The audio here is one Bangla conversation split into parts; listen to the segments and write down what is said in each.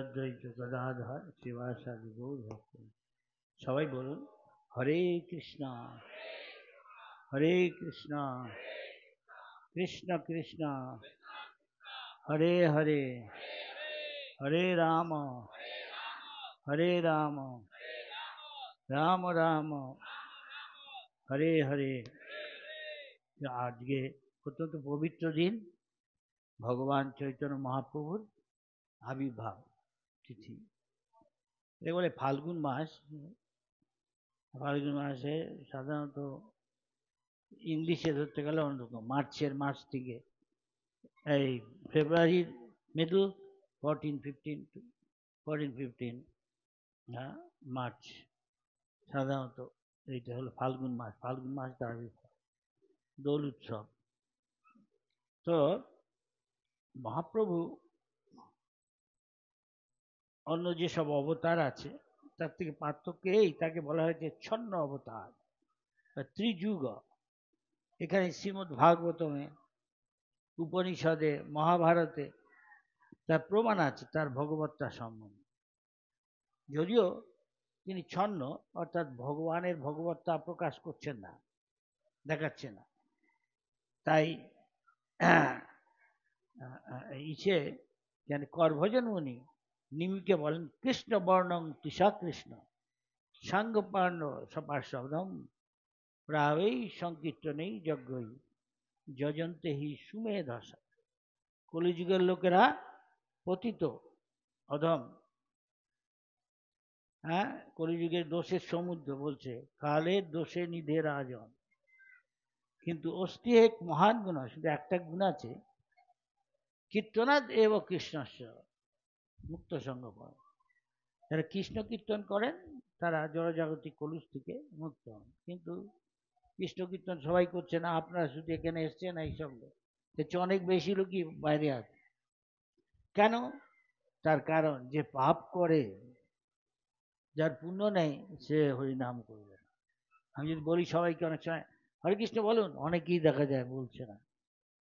অদ্বৈত গদাধর শিবাসাদি গৌর ভক্ত। সবাই বলুন হরে কৃষ্ণ হরে কৃষ্ণ কৃষ্ণ কৃষ্ণ হরে হরে হরে রাম রাম রাম হরে হরে। আজকে অত্যন্ত পবিত্র দিন, ভগবান চৈতন্য মহাপ্রভুর আবির্ভাব তিথি। এটা বলে ফাল্গুন মাস। ফাল্গুন মাসে সাধারণত ইংলিশে ধরতে গেলে অন্যরকম, মার্চের মাস থেকে এই ফেব্রুয়ারির মিডল 14-15 মার্চ, সাধারণত এইটা হলো ফাল্গুন মাস। ফাল্গুন মাস তার দোল উৎসব। তো মহাপ্রভু অন্য যেসব অবতার আছে তার থেকে পার্থক্য এই, তাকে বলা হয়েছে ছন্ন অবতার বা ত্রিযুগ। এখানে শ্রীমদ্ ভাগবতমে, উপনিষদে, মহাভারতে তার প্রমাণ আছে তার ভগবত্তা সম্বন্ধে। যদিও তিনি ছন্ন, অর্থাৎ ভগবানের ভগবত্তা প্রকাশ করছেন না, দেখাচ্ছে না। তাই ইসে কেন করভজন মুনি নিমিকে বলেন কৃষ্ণ বর্ণং তৃষা কৃষ্ণ সাঙ্গপার্ণ সপার্শব্দম প্রাবেই সংকীর্তনেই যজ্ঞই যজন্তে হি সুমেধসা। কলিযুগের লোকেরা পতিত অধম, কলিযুগের দোষের সমুদ্র বলছে, কালের দোষে নিধে রাজন। কিন্তু অস্তি এক মহান গুণ, শুধু একটা গুণ আছে, কীর্তনাদ এব কৃষ্ণস্য মুক্ত সঙ্গ পায়। যারা কৃষ্ণ কীর্তন করেন তারা জড়জাগতিক কলুষ থেকে মুক্ত হন। কিন্তু কৃষ্ণ কীর্তন সবাই করছে না, আপনারা শুধু এখানে এসছেন এইসব লোক, এর চেয়ে অনেক বেশি লোকই বাইরে আছে। কেন? তার কারণ যে পাপ করে, যার পুণ্য নেই, সে হরিনাম করবে না। আমি যদি বলি সবাইকে অনেক সময় হরে কৃষ্ণ বলুন, অনেকেই দেখা যায় বলছে না,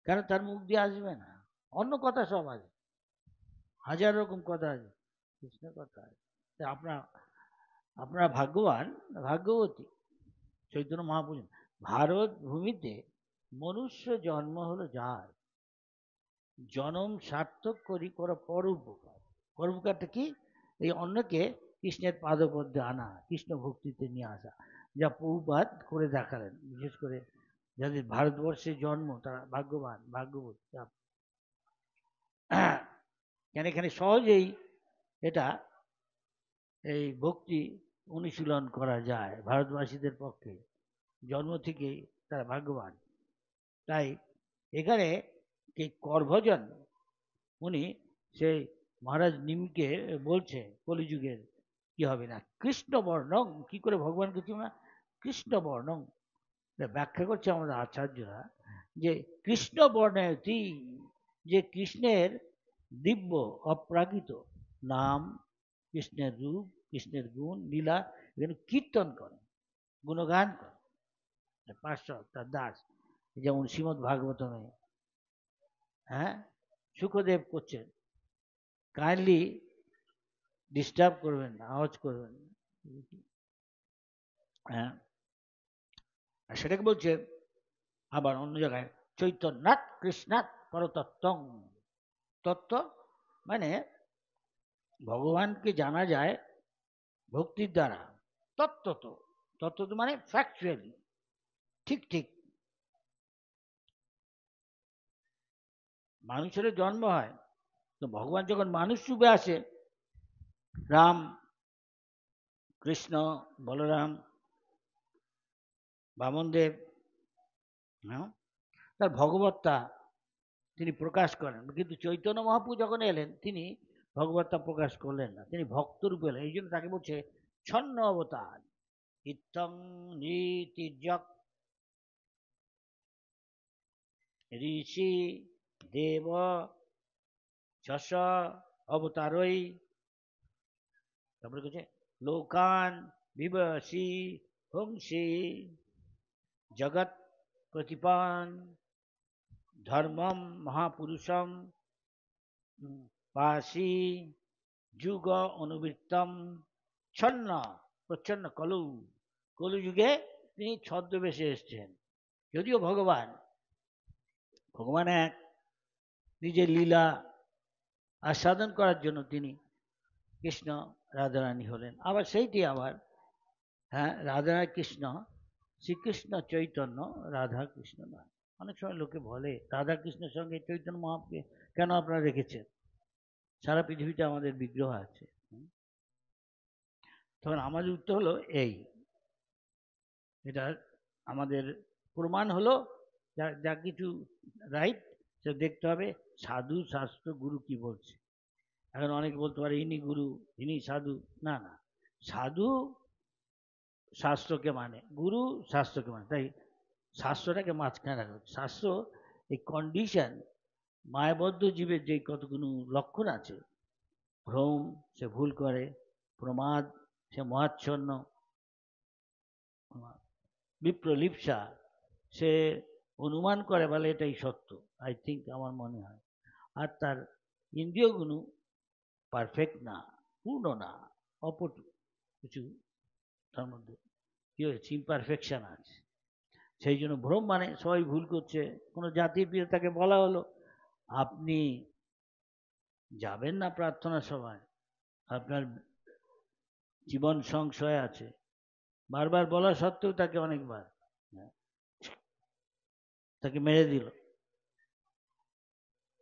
কেন? তার মুখ দিয়ে আসবে না, অন্য কথা সব আছে, হাজার রকম কথা আছে, কৃষ্ণের কথা আছে। আপনারা ভাগ্যবান, ভাগ্যবতী। চৈতন্য মহাপ্রভু, ভারত ভূমিতে মনুষ্য জন্ম হলো যার, জনম সার্থক করি করা পরোপকার। পরোপকারটা কি? এই অন্যকে কৃষ্ণের পাদপদ্মে আনা, কৃষ্ণ ভক্তিতে নিয়ে আসা, যা প্রভুপাদ করে দেখালেন। বিশেষ করে যাদের ভারতবর্ষে জন্ম তারা ভাগ্যবান, ভাগ্যবতী। কেন এখানে সহজেই এটা এই ভক্তি অনুশীলন করা যায় ভারতবাসীদের পক্ষে, জন্ম থেকেই তারা ভাগ্যবান। তাই এখানে এই করভজন উনি সেই মহারাজ নিমকে বলছে কলিযুগের কি হবে না, কৃষ্ণ বর্ণং, কি করে ভগবানকে চিনো না? কৃষ্ণ বর্ণং ব্যাখ্যা করছে আমাদের আচার্যরা, যে কৃষ্ণ বর্ণায়তি, যে কৃষ্ণের দিব্য অপ্রাকৃত নাম, কৃষ্ণের রূপ, কৃষ্ণের গুণ লীলা এখানে কীর্তন করে, গুণগান করে পার্শ্বদ তার দাস। যেমন শ্রীমদ্ ভাগবতমে সুখদেব করছেন, কাইন্ডলি ডিস্টার্ব করবেন না, আওয়াজ করবেন না। সেটাকে বলছে আবার অন্য জায়গায় চৈতন্যাৎ কৃষ্ণাৎ পরতত্ত্বং। তত্ত্ব মানে ভগবানকে জানা যায় ভক্তির দ্বারা, তত্ত্বত। তত্ত্বত মানে ফ্যাকচুয়ালি, ঠিক ঠিক। মানুষের জন্ম হয়, তো ভগবান যখন মানুষ রূপে আসে, রাম, কৃষ্ণ, বলরাম, বামনদেব, তার ভগবত্তা তিনি প্রকাশ করেন। কিন্তু চৈতন্য মহাপ্রভু যখন এলেন তিনি ভগবত্তা প্রকাশ করলেন না, তিনি ভক্ত রূপে এলেন। এই জন্য তাকে বলছে ছন্ন অবতার। ইত্থং নীতির্যক ঋষি দেব যশ অবতারই, তারপরে বলছে লোকান বিবসি হংসি জগৎ প্রতিপান ধর্মম মহাপুরুষম পাশি যুগ অনুবৃত্তম ছন্ন প্রচ্ছন্ন কলুযুগে তিনি ছদ্মবেশে এসছেন। যদিও ভগবান এক নিজের লীলা আস্বাদন করার জন্য তিনি কৃষ্ণ রাধারানী হলেন। আবার সেইটি আবার রাধা কৃষ্ণ, শ্রীকৃষ্ণ চৈতন্য, রাধা কৃষ্ণ নয়। অনেক সময় লোকে বলে রাধা কৃষ্ণের সঙ্গে চৈতন্য মহাপ্রভু কেন আপনারা রেখেছেন? সারা পৃথিবীতে আমাদের বিগ্রহ আছে। তখন আমাদের উত্তর হলো এটা আমাদের প্রমাণ হলো যা কিছু রাইট সে দেখতে হবে সাধু শাস্ত্র গুরু কি বলছে। এখন অনেকে বলতে পারে ইনি গুরু ইনি সাধু, না না, সাধু শাস্ত্রকে মানে, গুরু শাস্ত্রকে মানে। তাই শাস্ত্রটাকে মাঝখানে রাখা। শাস্ত্র এই কন্ডিশন মায়াবদ্ধ জীবের যে কতগুলো লক্ষণ আছে, ভ্রম সে ভুল করে, প্রমাদ সে মহাচ্ছন্ন, বিপ্রলিপ্সা সে অনুমান করে বলে এটাই সত্য, আই থিঙ্ক, আমার মনে হয়। আর তার ইন্দ্রিয়গুলো পারফেক্ট না, পূর্ণ না, অপটু কিছু তার মধ্যে কি হয়েছে, ইমপারফেকশন আছে। সেই জন্য ভ্রম মানে সবাই ভুল করছে। কোনো জাতির প্রিয় তাকে বলা হলো আপনি যাবেন না প্রার্থনা সভায়, আপনার জীবন সংশয় আছে, বারবার বলা সত্ত্বেও তাকে অনেকবার তাকে মেরে দিল,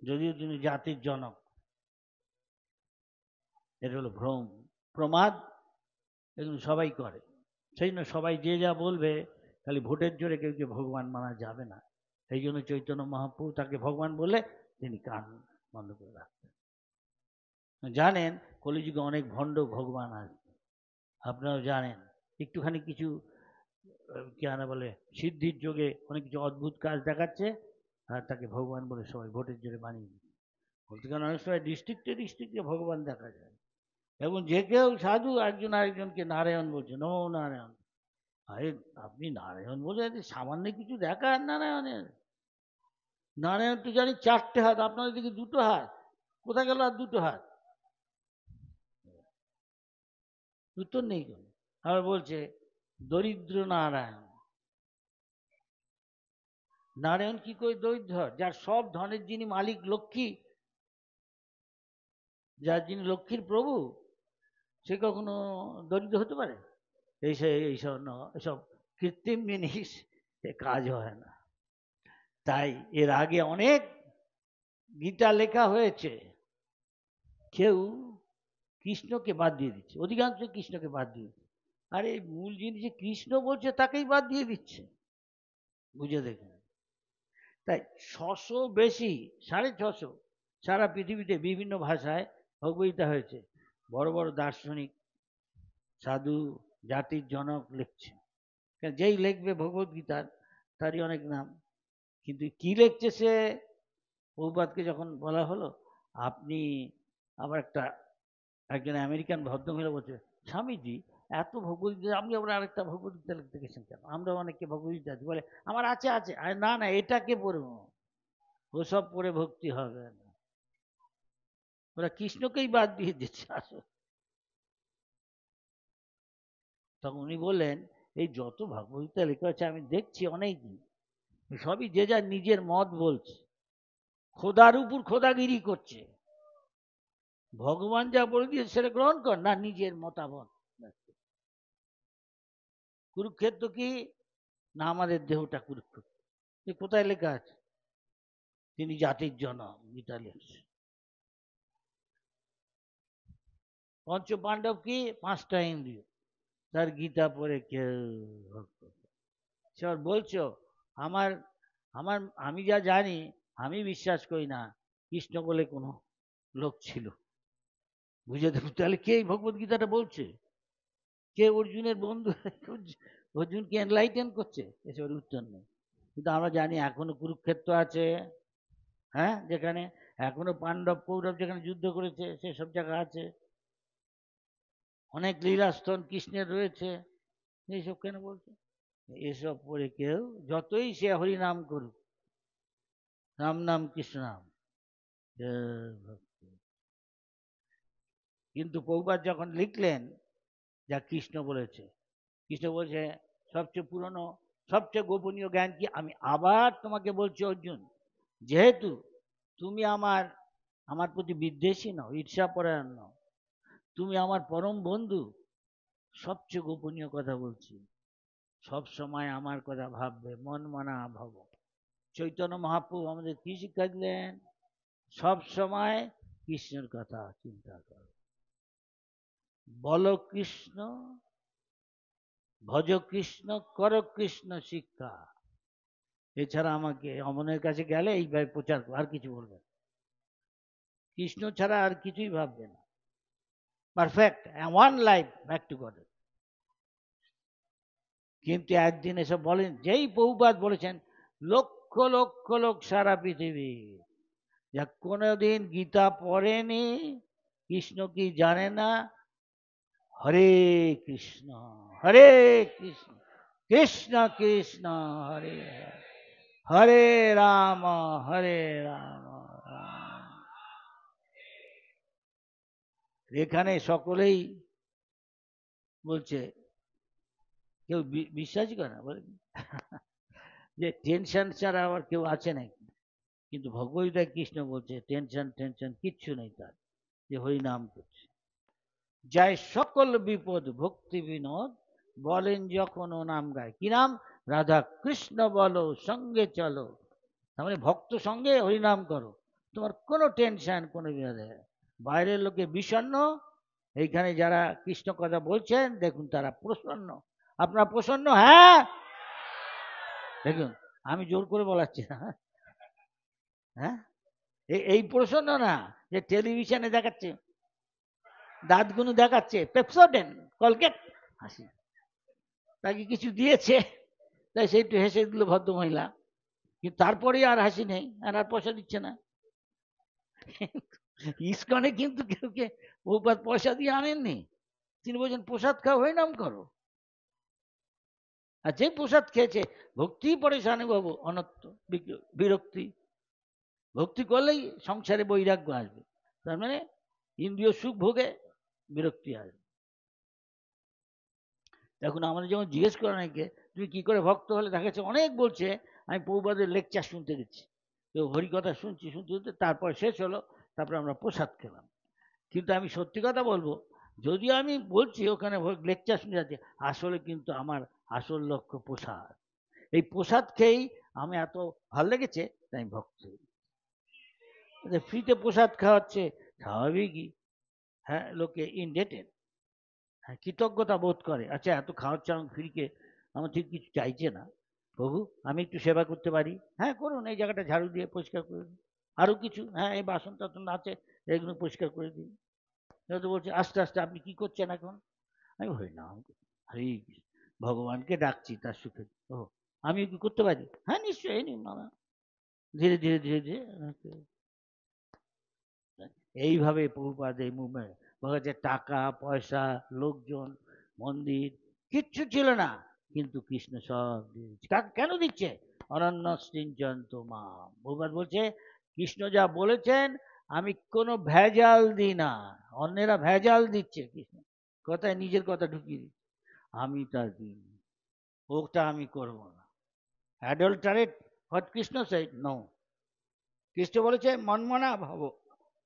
যদিও তিনি জাতির জনক। এটা হলো ভ্রম, প্রমাদ, এগুলো সবাই করে। সেই জন্য সবাই যে যা বলবে, খালি ভোটের জোরে কেউ ভগবান মানা যাবে না। সেই জন্য চৈতন্য মহাপ্রভু তাকে ভগবান বলে তিনি কান বন্ধ করে রাখতেন। জানেন কলিযুগে অনেক ভণ্ড ভগবান আসবে, আপনারাও জানেন। একটুখানি কিছু কি বলে সিদ্ধির যোগে অনেক কিছু অদ্ভুত কাজ দেখাচ্ছে, আর তাকে ভগবান বলে সবাই ভোটের জোরে বানিয়ে দিচ্ছে। বলতে গেলে অনেক সময় ডিস্ট্রিক্টে ভগবান দেখা যায়, এবং যে কেউ সাধু একজন আরেকজনকে নারায়ণ বলছে, নমো নারায়ণ। আরে আপনি নারায়ণ বলে সামান্য কিছু দেখান নারায়ণের? নারায়ণ তো জানি 4টে হাত, আপনাদের দিকে 2টো হাত, কোথায় গেল আর 2টো হাত? উত্তর নেই কেন? আবার বলছে দরিদ্র নারায়ণ। নারায়ণ কি করে দরিদ্র? যার সব ধনের যিনি মালিক, লক্ষ্মী, যার যিনি লক্ষ্মীর প্রভু, সে কখনো দরিদ্র হতে পারে? এইসব কৃত্রিম জিনিস কাজ হয় না। তাই এর আগে অনেক গীতা লেখা হয়েছে, কেউ কৃষ্ণকে বাদ দিয়ে দিচ্ছে, অধিকাংশ কৃষ্ণকে বাদ দিয়ে দিচ্ছে। আরে মূল জিনিস কৃষ্ণ বলছে তাকেই বাদ দিয়ে দিচ্ছে, বুঝে দেখুন। তাই 600 বেশি, 650 সারা পৃথিবীতে বিভিন্ন ভাষায় ভগবদ্গীতা হয়েছে। বড় বড় দার্শনিক, সাধু, জাতির জনক লিখছে। যেই লিখবে ভগবদ্গীতার তারই অনেক নাম, কিন্তু কি লিখছে সে, প্রভুপাদকে যখন বলা হলো আপনি, আবার একজন আমেরিকান ভদ্রমহিলা বলছে, স্বামীজি এত ভগবদ্গীতা, আপনি আবার আরেকটা ভগবদ্গীতা লিখতে গেছেন কেন? আমরা অনেককে ভগবদ্গীতা আছে, বলে আমার আছে আছে, আর না না এটাকে পড়বো, ওসব পড়ে ভক্তি হবে না। ওরা কৃষ্ণকেই বাদ দিয়ে দিচ্ছে আসলে। তখন উনি বললেন এই যত ভগবদ্গীতা লেখা আছে আমি দেখছি অনেকই, সবই যে যার নিজের মত বলছে, খোদার উপর খোদাগিরি করছে। ভগবান যা বলে দিয়েছে সেটা গ্রহণ কর, না নিজের মতামত। কুরুক্ষেত্র কি না আমাদের দেহটা কুরুক্ষেত্র? কোথায় লেখা আছে? তিনি জাতির জনক, গীতা লিখছে। পঞ্চ পাণ্ডব কি 5টা ইন্দ্রিয়, তার গীতা পড়ে কেউ সে বলছো আমার আমার আমি যা জানি আমি বিশ্বাস করি না কৃষ্ণ বলে কোনো লোক ছিল। বুঝে দেখুন তাহলে কে ভগবত গীতাটা বলছে? কে অর্জুনের বন্ধু? অর্জুনকে এনলাইটেন করছে? এসবের উত্তর নেই। কিন্তু আমরা জানি এখনো কুরুক্ষেত্র আছে, যেখানে এখনো পাণ্ডব কৌরব যেখানে যুদ্ধ করেছে সেসব জায়গা আছে, অনেক লীলাস্থল কৃষ্ণের রয়েছে। এইসব কেন বলছে? এসব পড়ে কেউ যতই সে হরি নাম করুক, রাম নাম কৃষ্ণ নাম, কিন্তু প্রভুপাদ যখন লিখলেন যা কৃষ্ণ বলেছে, কৃষ্ণ বলছে সবচেয়ে পুরনো সবচেয়ে গোপনীয় জ্ঞান কি, আমি আবার তোমাকে বলছি অর্জুন, যেহেতু তুমি আমার আমার প্রতি বিদ্বেষী নও, ঈর্ষাপরায়ণ নও, তুমি আমার পরম বন্ধু, সবচেয়ে গোপনীয় কথা বলছি, সব সময় আমার কথা ভাববে, মন মানা ভাব। চৈতন্য মহাপ্রভু আমাদের কি শিক্ষা দিলেন? সব সময় কৃষ্ণের কথা চিন্তা করো, বলো কৃষ্ণ, ভজ কৃষ্ণ, কর কৃষ্ণ শিক্ষা। এছাড়া আমাকে অমনের কাছে গেলে এইভাবে প্রচার আর কিছু বলবে, কৃষ্ণ ছাড়া আর কিছুই ভাববে না। Perfect one life back to god. কিন্তু একদিন এসব বলেন, যেই বহুবাদ বলেছেন, লক্ষ লক্ষ লোক সারা পৃথিবী যা কোনোদিন গীতা পড়েনি, কৃষ্ণ কি জানে না, হরে কৃষ্ণ হরে কৃষ্ণ কৃষ্ণ কৃষ্ণ হরে হরে, হরে রাম হরে রাম রাম। এখানে সকলেই বলছে, কেউ বিশ্বাসই করে না, বলে যে টেনশন ছাড়া আবার কেউ আছে নাকি? কিন্তু ভগবদ্গীতায় কৃষ্ণ বলছে টেনশন টেনশন কিচ্ছু নেই তার, যে হরিনাম করছে। যায় সকল বিপদ ভক্তি বিনোদ, বলেন যখন ও নাম গায়, কি নাম? রাধা কৃষ্ণ বলো সঙ্গে চলো। তার মানে ভক্ত সঙ্গে হরিনাম করো, তোমার কোনো টেনশন কোনো বিনোদ। বাইরের লোকে বিষণ্ণ, এইখানে যারা কৃষ্ণ কথা বলছেন দেখুন তারা প্রসন্ন। আপনারা প্রসন্ন? হ্যাঁ, দেখুন আমি জোর করে বলাচ্ছি না, হ্যাঁ, এই প্রসন্ন না যে টেলিভিশনে দেখাচ্ছে, দাঁতগুলো দেখাচ্ছে, পেপসোডেন কলগেট, হাসি, তাকে কিছু দিয়েছে তাই সে একটু হেসে দিল ভদ্র মহিলা, কিন্তু তারপরে আর হাসি নেই, আর পয়সা দিচ্ছে না। ইস্কনে কিন্তু কেউ কে বহুপাত পয়সা দিয়ে আনেননি, তিনি বলছেন প্রসাদ খাও, হয়ে নাম করো। আর যে প্রসাদ খেয়েছে ভক্তি পরে বাবু অনত্ব বিরক্তি, ভক্তি করলেই সংসারে বৈরাগ্য আসবে, তার মানে ইন্দ্রিয় সুখ ভোগে বিরক্তি আসবে। এখন আমাদের যেমন জিজ্ঞেস করে নাকি তুমি কি করে ভক্ত হলে, দেখা যাচ্ছে অনেক বলছে আমি প্রভুপাদের লেকচার শুনতে গেছি, তো হরিকথা শুনছি, শুনতে শুনতে তারপর শেষ হলো, তারপরে আমরা প্রসাদ খেলাম। কিন্তু আমি সত্যি কথা বলবো, যদিও আমি বলছি ওখানে লেকচার শুনে যাচ্ছি, আসলে কিন্তু আমার আসল লক্ষ্য প্রসাদ। এই প্রসাদ খেয়েই আমি এত ভালো লেগেছে তাই আমি ভক্ত। ফ্রিতে প্রসাদ খাওয়াচ্ছে স্বাভাবিকই, হ্যাঁ, লোকে ইনডেটেড, হ্যাঁ, কৃতজ্ঞতা বোধ করে, আচ্ছা এত খাওয়াচ্ছে আমার ফ্রিকে, আমার ঠিক কিছু চাইছে না, প্রভু আমি একটু সেবা করতে পারি, হ্যাঁ করুন, এই জায়গাটা ঝাড়ু দিয়ে পরিষ্কার করে দিন, আরো কিছু, হ্যাঁ এই বাসন টাসন আছে এগুলো পরিষ্কার করে দিন। তো বলছে আস্তে আস্তে আপনি কি করছেন এখন? আমি বলি না, হরে ভগবানকে ডাকছি তার সুখে। ও আমি কি করতে পারি? হ্যাঁ নিশ্চয়ই, নিন মামা, ধীরে ধীরে ধীরে ধীরে। এইভাবে প্রভুপাদ এই মুভমেন্ট, টাকা পয়সা লোকজন মন্দির কিচ্ছু ছিল না, কিন্তু কৃষ্ণ সব দিচ্ছে। কেন দিচ্ছে? অনন্য সৃঞ্জন মা, প্রভুপাদ বলছে কৃষ্ণ যা বলেছেন আমি কোনো ভেজাল দিই না, অন্যেরা ভেজাল দিচ্ছে, কৃষ্ণ কথায় নিজের কথা ঢুকিয়ে দিচ্ছে, আমি তা দিই, ওটা আমি করবো না। Adulterate what Krishna said, no. Krishna বলেছে মনমনা ভাব,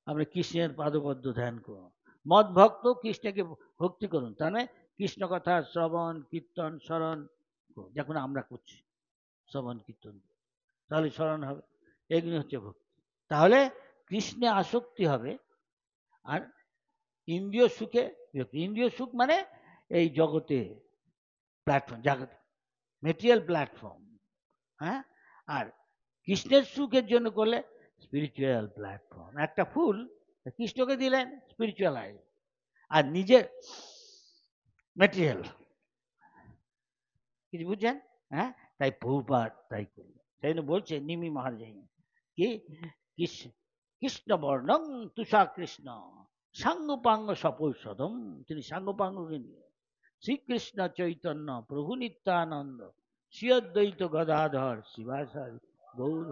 আপনি কৃষ্ণের পাদপদ্ম ধ্যান করুন, মদ ভক্ত কৃষ্ণকে ভক্তি করুন, তার মানে কৃষ্ণ কথা শ্রবণ কীর্তন স্মরণ, যখন আমরা করছি শ্রবণ কীর্তন, তাহলে স্মরণ হবে, এগুলি হচ্ছে ভক্তি। তাহলে কৃষ্ণে আসক্তি হবে। আর ইন্দ্রিয় সুখে বিরক্তি, ইন্দ্রিয় সুখ মানে এই জগতে প্ল্যাটফর্ম, জগতে মেটেরিয়াল প্ল্যাটফর্ম, হ্যাঁ, আর কৃষ্ণের সুখের জন্য করলে স্পিরিচুয়াল প্ল্যাটফর্ম। একটা ফুল কৃষ্ণকে দিলেন স্পিরিচুয়ালাইজ, আর নিজের মেটেরিয়াল, কিছু বুঝছেন? হ্যাঁ, তাই প্রভুপাদ তাই করলেন, সেই জন্য বলছে নিমি মহারাজ কি, কৃষ্ণ বর্ণম তুষা কৃষ্ণ সাঙ্গপাঙ্গ সপৌষধম, তিনি সাঙ্গপাঙ্গকে নিয়ে শ্রীকৃষ্ণ চৈতন্য প্রভু নিত্যানন্দ শ্রী অদ্বৈত গদাধর শিবাসারি গৌর।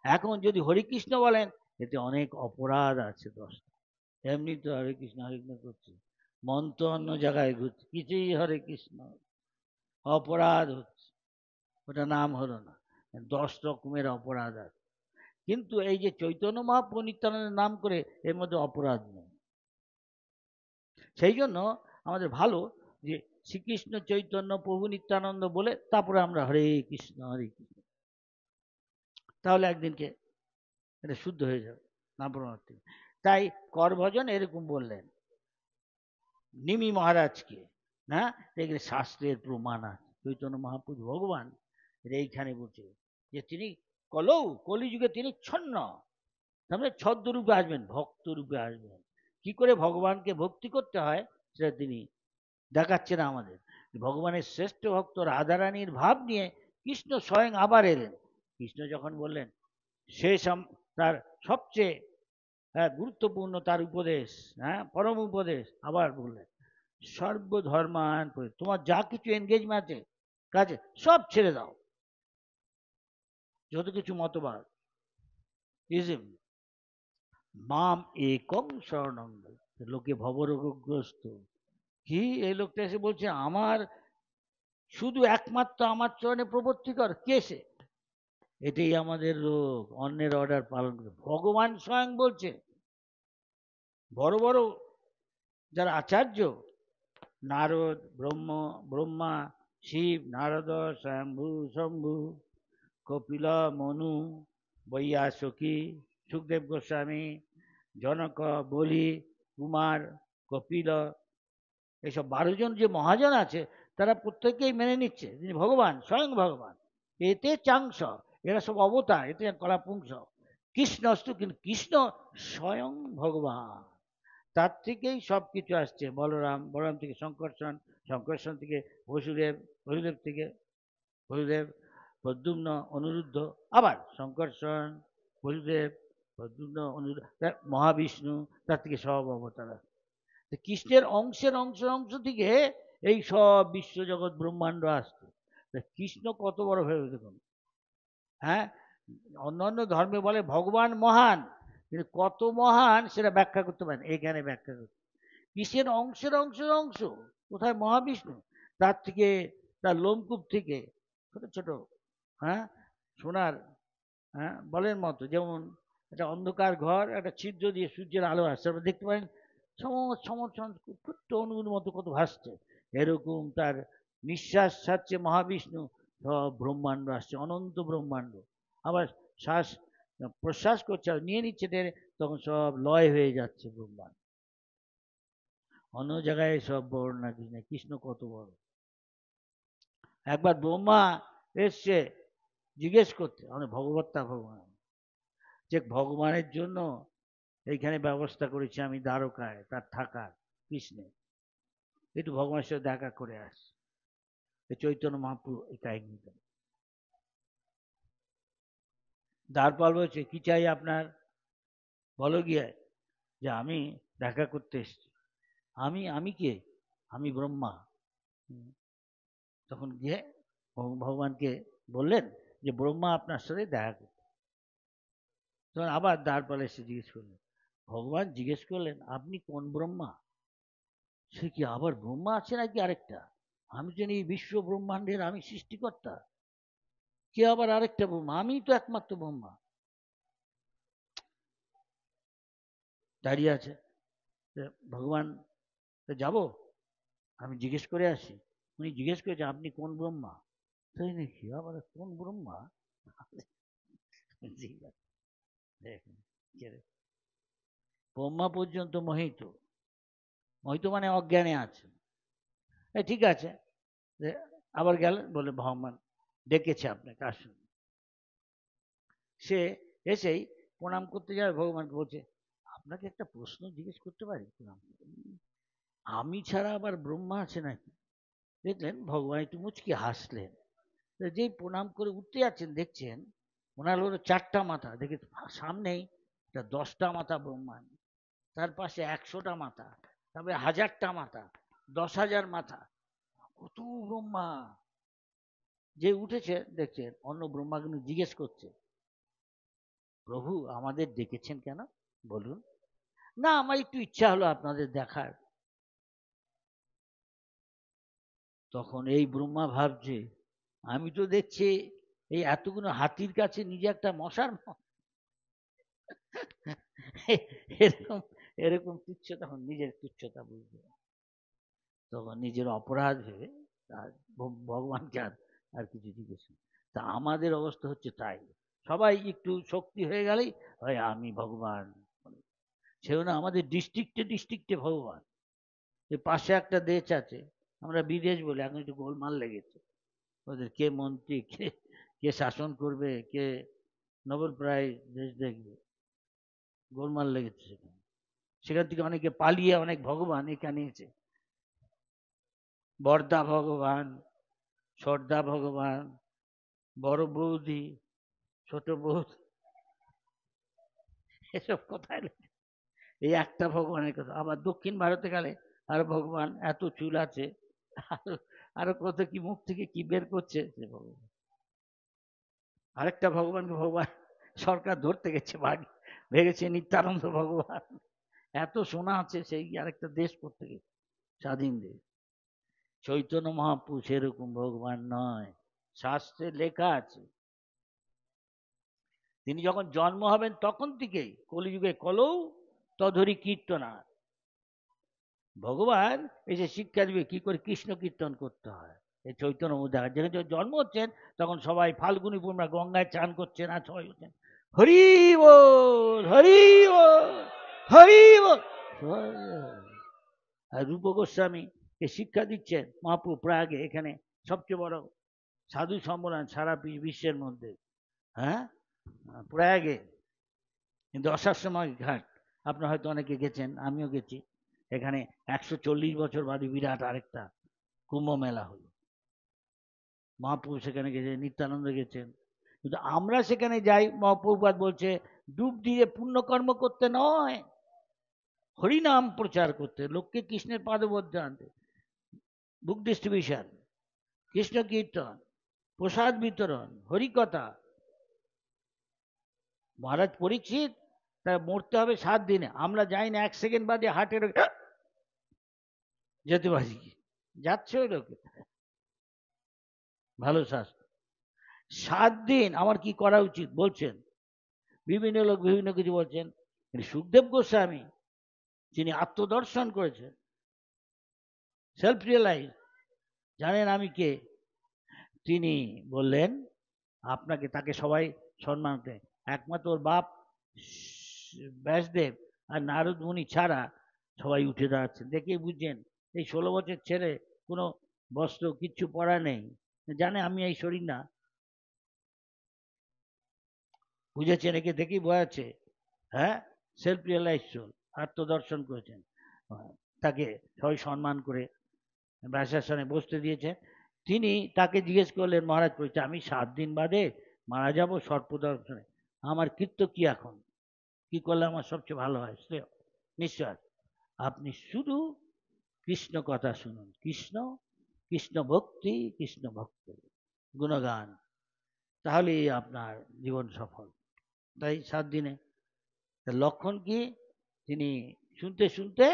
এখন যদি হরিকৃষ্ণ বলেন এতে অনেক অপরাধ আছে, 10টা এমনি তো হরে কৃষ্ণ করছি, মন তো অন্য জায়গায় ঘুরছে, কিছুই হরে কৃষ্ণ, অপরাধ হচ্ছে, ওটা নাম হলো না। 10 রকমের অপরাধ আছে, কিন্তু এই যে চৈতন্য মহাপ্রভু নিত্যানন্দের নাম করে এর মধ্যে অপরাধ নেই। সেই জন্য আমাদের ভালো যে শ্রীকৃষ্ণ চৈতন্য প্রভু নিত্যানন্দ বলে তারপরে আমরা হরে কৃষ্ণ হরে কৃষ্ণ, তাহলে একদিনকে এটা শুদ্ধ হয়ে যাবে নাম প্রণাম থেকে। তাই করভজন এরকম বললেন নিমি মহারাজকে, না এগুলো শাস্ত্রের প্রমাণ আছে। চৈতন্য মহাপ্রভু ভগবান এইখানে বলছে যে তিনি কলিযুগে তিনি ছন্ন, তারপরে ছদ্মরূপে আসবেন, ভক্ত রূপে আসবেন। কি করে ভগবানকে ভক্তি করতে হয় সেটা তিনি দেখাচ্ছেন আমাদের। ভগবানের শ্রেষ্ঠ ভক্ত রাধারানীর ভাব নিয়ে কৃষ্ণ স্বয়ং আবার এলেন। কৃষ্ণ যখন বললেন শেষ তার সবচেয়ে গুরুত্বপূর্ণ তার উপদেশ, পরম উপদেশ, আবার বললেন সর্বধর্মান, তোমার যা কিছু এনগেজমেন্ট আছে কাজে সব ছেড়ে দাও, যত কিছু মতবাদ ইজম মাম একং শরণং, লোকে ভবরোগগ্রস্ত। কি এই লোকটা এসে বলছে আমার শুধু একমাত্র আমার চরণে প্রবর্তি কর, কে সে? এটাই আমাদের রোগ, অন্যের অর্ডার পালন করে। ভগবান স্বয়ং বলছে, বড় বড় যারা আচার্য, নারদ, ব্রহ্মা, শিব, নারদ, শম্ভু শম্ভু, কপিল, মনু, বৈয়াসকি, সুখদেব গোস্বামী, জনক, বলি, কুমার, কপিল, এইসব 12 জন যে মহাজন আছে তারা প্রত্যেকেই মেনে নিচ্ছে তিনি ভগবান, স্বয়ং ভগবান। এতে চাংস, এরা সব অবতার, এতে কলাপুংস। কৃষ্ণস্তু, কিন্তু কৃষ্ণ স্বয়ং ভগবান, তার থেকেই সব কিছু আসছে। বলরাম থেকে শঙ্কর্ষণ, শঙ্কর্ষণ থেকে বসুদেব, বসুদেব থেকে বসুদেব, প্রদ্যুম্ন, অনিরুদ্ধ, আবার শঙ্কর্ষণ, বসুদেব, প্রদ্যুম্ন, অনিরুদ্ধ, মহাবিষ্ণু, তার থেকে সব অবতার। কৃষ্ণের অংশের অংশ থেকে এই সব বিশ্বজগৎ ব্রহ্মাণ্ড আসছে। কৃষ্ণ কত বড় ভেবে দেখুন। হ্যাঁ, অন্যান্য ধর্মে বলে ভগবান মহান, কিন্তু কত মহান সেটা ব্যাখ্যা করতে পারেন, এখানে ব্যাখ্যা করতে। কৃষ্ণের অংশ কোথায়? মহাবিষ্ণু, তার থেকে, তার লোমকূপ থেকে ছোট ছোট সোনার বলের মতো, যেমন একটা অন্ধকার ঘর, একটা ছিদ্র দিয়ে সূর্যের আলো আসছে, আমরা দেখতে পারেন ছোট্ট অণুর মতো কত ভাসছে। এরকম তার নিঃশ্বাস ছাড়ছে মহাবিষ্ণু, সব ব্রহ্মাণ্ড আসছে, অনন্ত ব্রহ্মাণ্ড। আবার শ্বাস প্রশ্বাস করছে আর নিয়ে নিচ্ছে, তখন সব লয় হয়ে যাচ্ছে ব্রহ্মাণ্ড। অন্য জায়গায় সব বড় না কৃষ্ণ, কৃষ্ণ কত বড়। একবার ব্রহ্মা এসছে জিজ্ঞেস করতে, আমাদের ভগবত্তা ভগবান, যে ভগবানের জন্য এইখানে ব্যবস্থা করেছি আমি দ্বারকায় তার থাকার, কৃষ্ণের, একটু ভগবানের সাথে দেখা করে আসি। চৈতন্য মহাপ্রভু এই কাহিনীটা দ্বারপাল বলছে কি চাই আপনার, বলো গিয়ে যে আমি দেখা করতে এসছি। আমি কে? আমি ব্রহ্মা। তখন গিয়ে ভগবানকে বললেন যে ব্রহ্মা আপনার সাথে দেখা করতে। তখন আবার দ্বারপাল এসে জিজ্ঞেস করলেন, ভগবান জিজ্ঞেস করলেন আপনি কোন ব্রহ্মা? সে কি আবার ব্রহ্মা আছে নাকি আরেকটা? আমি জানি এই বিশ্ব ব্রহ্মাণ্ডের আমি সৃষ্টিকর্তা, কে আবার আরেকটা ব্রহ্মা? আমি তো একমাত্র ব্রহ্মা। দাঁড়িয়ে আছে ভগবান, যাব, আমি জিজ্ঞেস করে আসি। উনি জিজ্ঞেস করেছে আপনি কোন ব্রহ্মা? তাই নাকি, আবার কোন ব্রহ্মা? ব্রহ্মা পর্যন্ত মোহিত, মোহিত মানে অজ্ঞানে আছে। ঠিক আছে, আবার গেলেন, বলে ভগবান ডেকেছে আপনাকে, আসুন। সে এসেই প্রণাম করতে যাবে, ভগবানকে বলছে আপনাকে একটা প্রশ্ন জিজ্ঞেস করতে পারি? আমি ছাড়া আবার ব্রহ্মা আছে নাকি? দেখলেন ভগবান একটু মুচকি হাসলেন। যেই প্রণাম করে উঠতে যাচ্ছেন, দেখছেন ওনার হলো 4টা মাথা, দেখে সামনেই 10টা মাথা ব্রহ্মাণ্ড, তার পাশে 100টা মাথা, তারপরে 1000টা মাথা, 10,000 মাথা, কত ব্রহ্মা। যে উঠেছে দেখছেন অন্য ব্রহ্মা কিন্তু জিজ্ঞেস করছে, প্রভু আমাদের ডেকেছেন কেন বলুন? না, আমার একটু ইচ্ছা হলো আপনাদের দেখার। তখন এই ব্রহ্মা ভাবছে, আমি তো দেখছি এই এতগুলো হাতির কাছে নিজে একটা মশার এরকম এরকম তুচ্ছ, তখন নিজের তুচ্ছতা বুঝবে, তখন নিজের অপরাধ ভেবে আর ভগবানকে আর কিছু জিজ্ঞেস করে। তা আমাদের অবস্থা হচ্ছে তাই, সবাই একটু শক্তি হয়ে গেলেই হয় আমি ভগবান। সেও না, আমাদের ডিস্ট্রিক্টে ডিস্ট্রিক্টে ভগবান। এই পাশে একটা দেশ আছে, আমরা বিদেশ বলে, এখন একটু গোলমাল লেগেছে ওদের, কে মন্ত্রী, কে কে শাসন করবে, কে নোবেল প্রাইজ দেশ দেখবে, গোলমাল লেগেছে সেখানে। সেখান থেকে অনেকে পালিয়ে অনেক ভগবান এখানে এসে, বর্দা ভগবান, সর্দা ভগবান, বড় বৌদি, ছোট বৌদি, এসব কোথায় লেখে? এই একটা ভগবানের কথা। আবার দক্ষিণ ভারতে গেলে আর ভগবান এত চুল আছে, আরো কত কি মুখ থেকে কি বের করছে সে ভগবান। আরেকটা ভগবানকে ভগবান সরকার ধরতে গেছে, ভেবেছে নিত্যানন্দ ভগবান, এত সোনা আছে, সেই আরেকটা দেশ করতে গেছে, স্বাধীন দেশ। চৈতন্য মহাপুরুষ এরকম ভগবান নয়, শাস্ত্রে লেখা আছে। তিনি যখন জন্ম হবেন তখন থেকেই কলিযুগে কলৌ তধরি কীর্তনা, ভগবান এসে শিক্ষা দিবে কি করে কৃষ্ণ কীর্তন করতে হয়। এই চৈতন্য দেখা, যেখানে জন্ম হচ্ছেন তখন সবাই ফাল্গুনী পূর্ণিমা গঙ্গায় চান করছেন, আর সবাই হচ্ছেন হরি বল হরি বল হরি বল। আর রূপ গোস্বামী কে শিক্ষা দিচ্ছেন মহাপ্রভু প্রয়াগে, এখানে সবচেয়ে বড় সাধু সম্মেলন সারা বিশ্বের মধ্যে, হ্যাঁ, প্রয়াগে দশাশ্বমেধ ঘাট, আপনারা হয়তো অনেকে গেছেন, আমিও গেছি। এখানে 140 বছর বাদে বিরাট আরেকটা কুম্ভ মেলা হলো, মহাপ্রভু সেখানে গেছে, নিত্যানন্দ গেছেন। কিন্তু আমরা সেখানে যাই, মহাপ্রভুপাদ বলছে ডুব দিয়ে পুণ্যকর্ম করতে নয়, হরিনাম প্রচার করতে, লোককে কৃষ্ণের পাদবদ্ধ আনতে, বুক ডিস্ট্রিবিউশন, কৃষ্ণ কীর্তন, প্রসাদ বিতরণ, হরিকথা। মহারাজ পরীক্ষিত তা মরতে হবে 7 দিনে, আমরা যাই না 1 সেকেন্ড বাদে হার্টের যেতে পারি, যাচ্ছে ওই লোকে, ভালো শাস্ত্র। 7 দিন আমার কি করা উচিত বলছেন, বিভিন্ন লোক বিভিন্ন কিছু বলছেন। সুখদেব গোস্বামী যিনি আত্মদর্শন করেছেন, সেলফ রিয়েলাইজ, জানেন আমি কে, তিনি বললেন আপনাকে, তাকে সবাই সম্মান দেয়, একমাত্র ওর বাপ ব্যাসদেব আর নারদ মুনি ছাড়া সবাই উঠে দাঁড়াচ্ছেন, দেখে বুঝছেন এই 16 বছর ছেলে, কোনো বস্ত্র কিচ্ছু পরা নেই, জানে আমি এই শরীর না, বুঝেছেন, একে দেখেই বোঝাচ্ছে, হ্যাঁ, সেলফ রিয়েলাইজ সোল, আত্মদর্শন করেছেন। তাকে সবাই সম্মান করে ব্যাসাসনে বসতে দিয়েছেন। তিনি তাকে জিজ্ঞেস করলেন, মহারাজ বলছে আমি 7 দিন বাদে মারা যাব সর্পদর্শনে, আমার কীর্ত কি এখন, কি করলে আমার সবচেয়ে ভালো হয়? নিশ্চয় আপনি শুধু কৃষ্ণ কথা শুনুন, কৃষ্ণ, কৃষ্ণ ভক্তি, কৃষ্ণ ভক্ত গুণগান, তাহলেই আপনার জীবন সফল। তাই 7 দিনে লক্ষণ কি, তিনি শুনতে শুনতে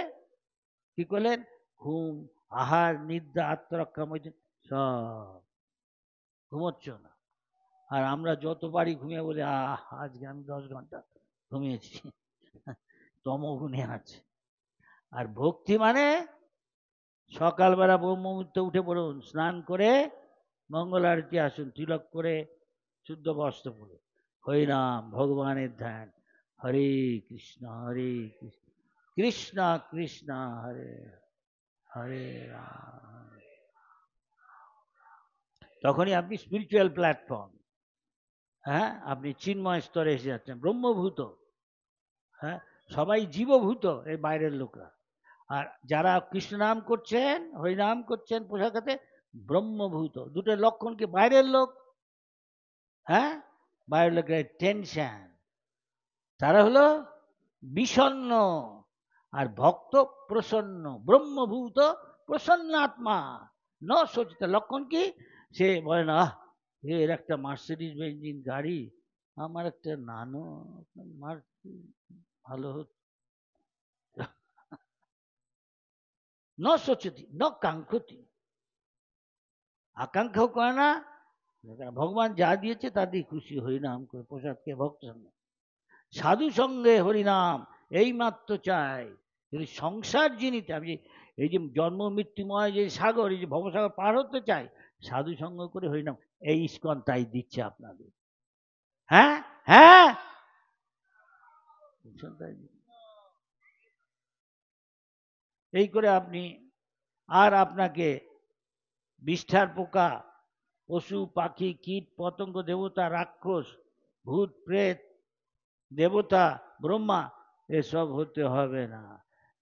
কি করলেন, ঘুম, আহার, নিদ্রা, আত্মরক্ষা, সব, ঘুমোচ্ছ না। আর আমরা যত পারি ঘুমিয়ে বলি আজকে আমি 10 ঘন্টা ঘুমিয়েছি, তমগুণে আছে। আর ভক্তি মানে সকালবেলা ব্রহ্ম মুহূর্তে উঠে পড়ুন, স্নান করে মঙ্গল আরতি আসুন, তিলক করে শুদ্ধ বস্ত্র পরে হরিনাম ভগবানের ধ্যান, হরে কৃষ্ণ কৃষ্ণ কৃষ্ণ কৃষ্ণ হরে হরে রাম। তখনই আপনি স্পিরিচুয়াল প্ল্যাটফর্ম, হ্যাঁ, আপনি চিন্ময় স্তরে এসে যাচ্ছেন, ব্রহ্মভূত। হ্যাঁ, সবাই জীবভূত এই বাইরের লোকরা, আর যারা কৃষ্ণ নাম করছেন, হরিনাম করছেন পোশাকাতে, ব্রহ্মভূত। দুটো লক্ষণ কি, বাইরের লোক, হ্যাঁ, বাইরের লোকের টেনশন, তারা হলো বিষণ্ণ, আর ভক্ত প্রসন্ন, ব্রহ্মভূত প্রসন্ন আত্মা, ন সচিত। লক্ষণ কি, সে বলে না এর একটা মার্সিডিজ বেঞ্জিন গাড়ি, আমার একটা নানো ভালো হতো, ন শোচতি ন কাঙ্ক্ষতি, আকাঙ্ক্ষাও করে না। ভগবান যা দিয়েছে তাতেই খুশি, হরিনাম করে প্রসাদ খেয়ে ভক্ত সঙ্গে সাধু সঙ্গে হরিনাম এই মাত্র চাই। যদি সংসার যিনি, আমি এই যে জন্ম মৃত্যুময় যে সাগর, এই যে ভবসাগর পার হতে চাই, সাধু সঙ্গ করে হরিনাম, এই ইস্কন তাই দিচ্ছে আপনাদের। হ্যাঁ হ্যাঁ, এই করে আপনি, আর আপনাকে বিষ্ঠার পোকা, পশু পাখি কীট পতঙ্গ দেবতা রাক্ষস ভূত প্রেত দেবতা ব্রহ্মা এসব হতে হবে না।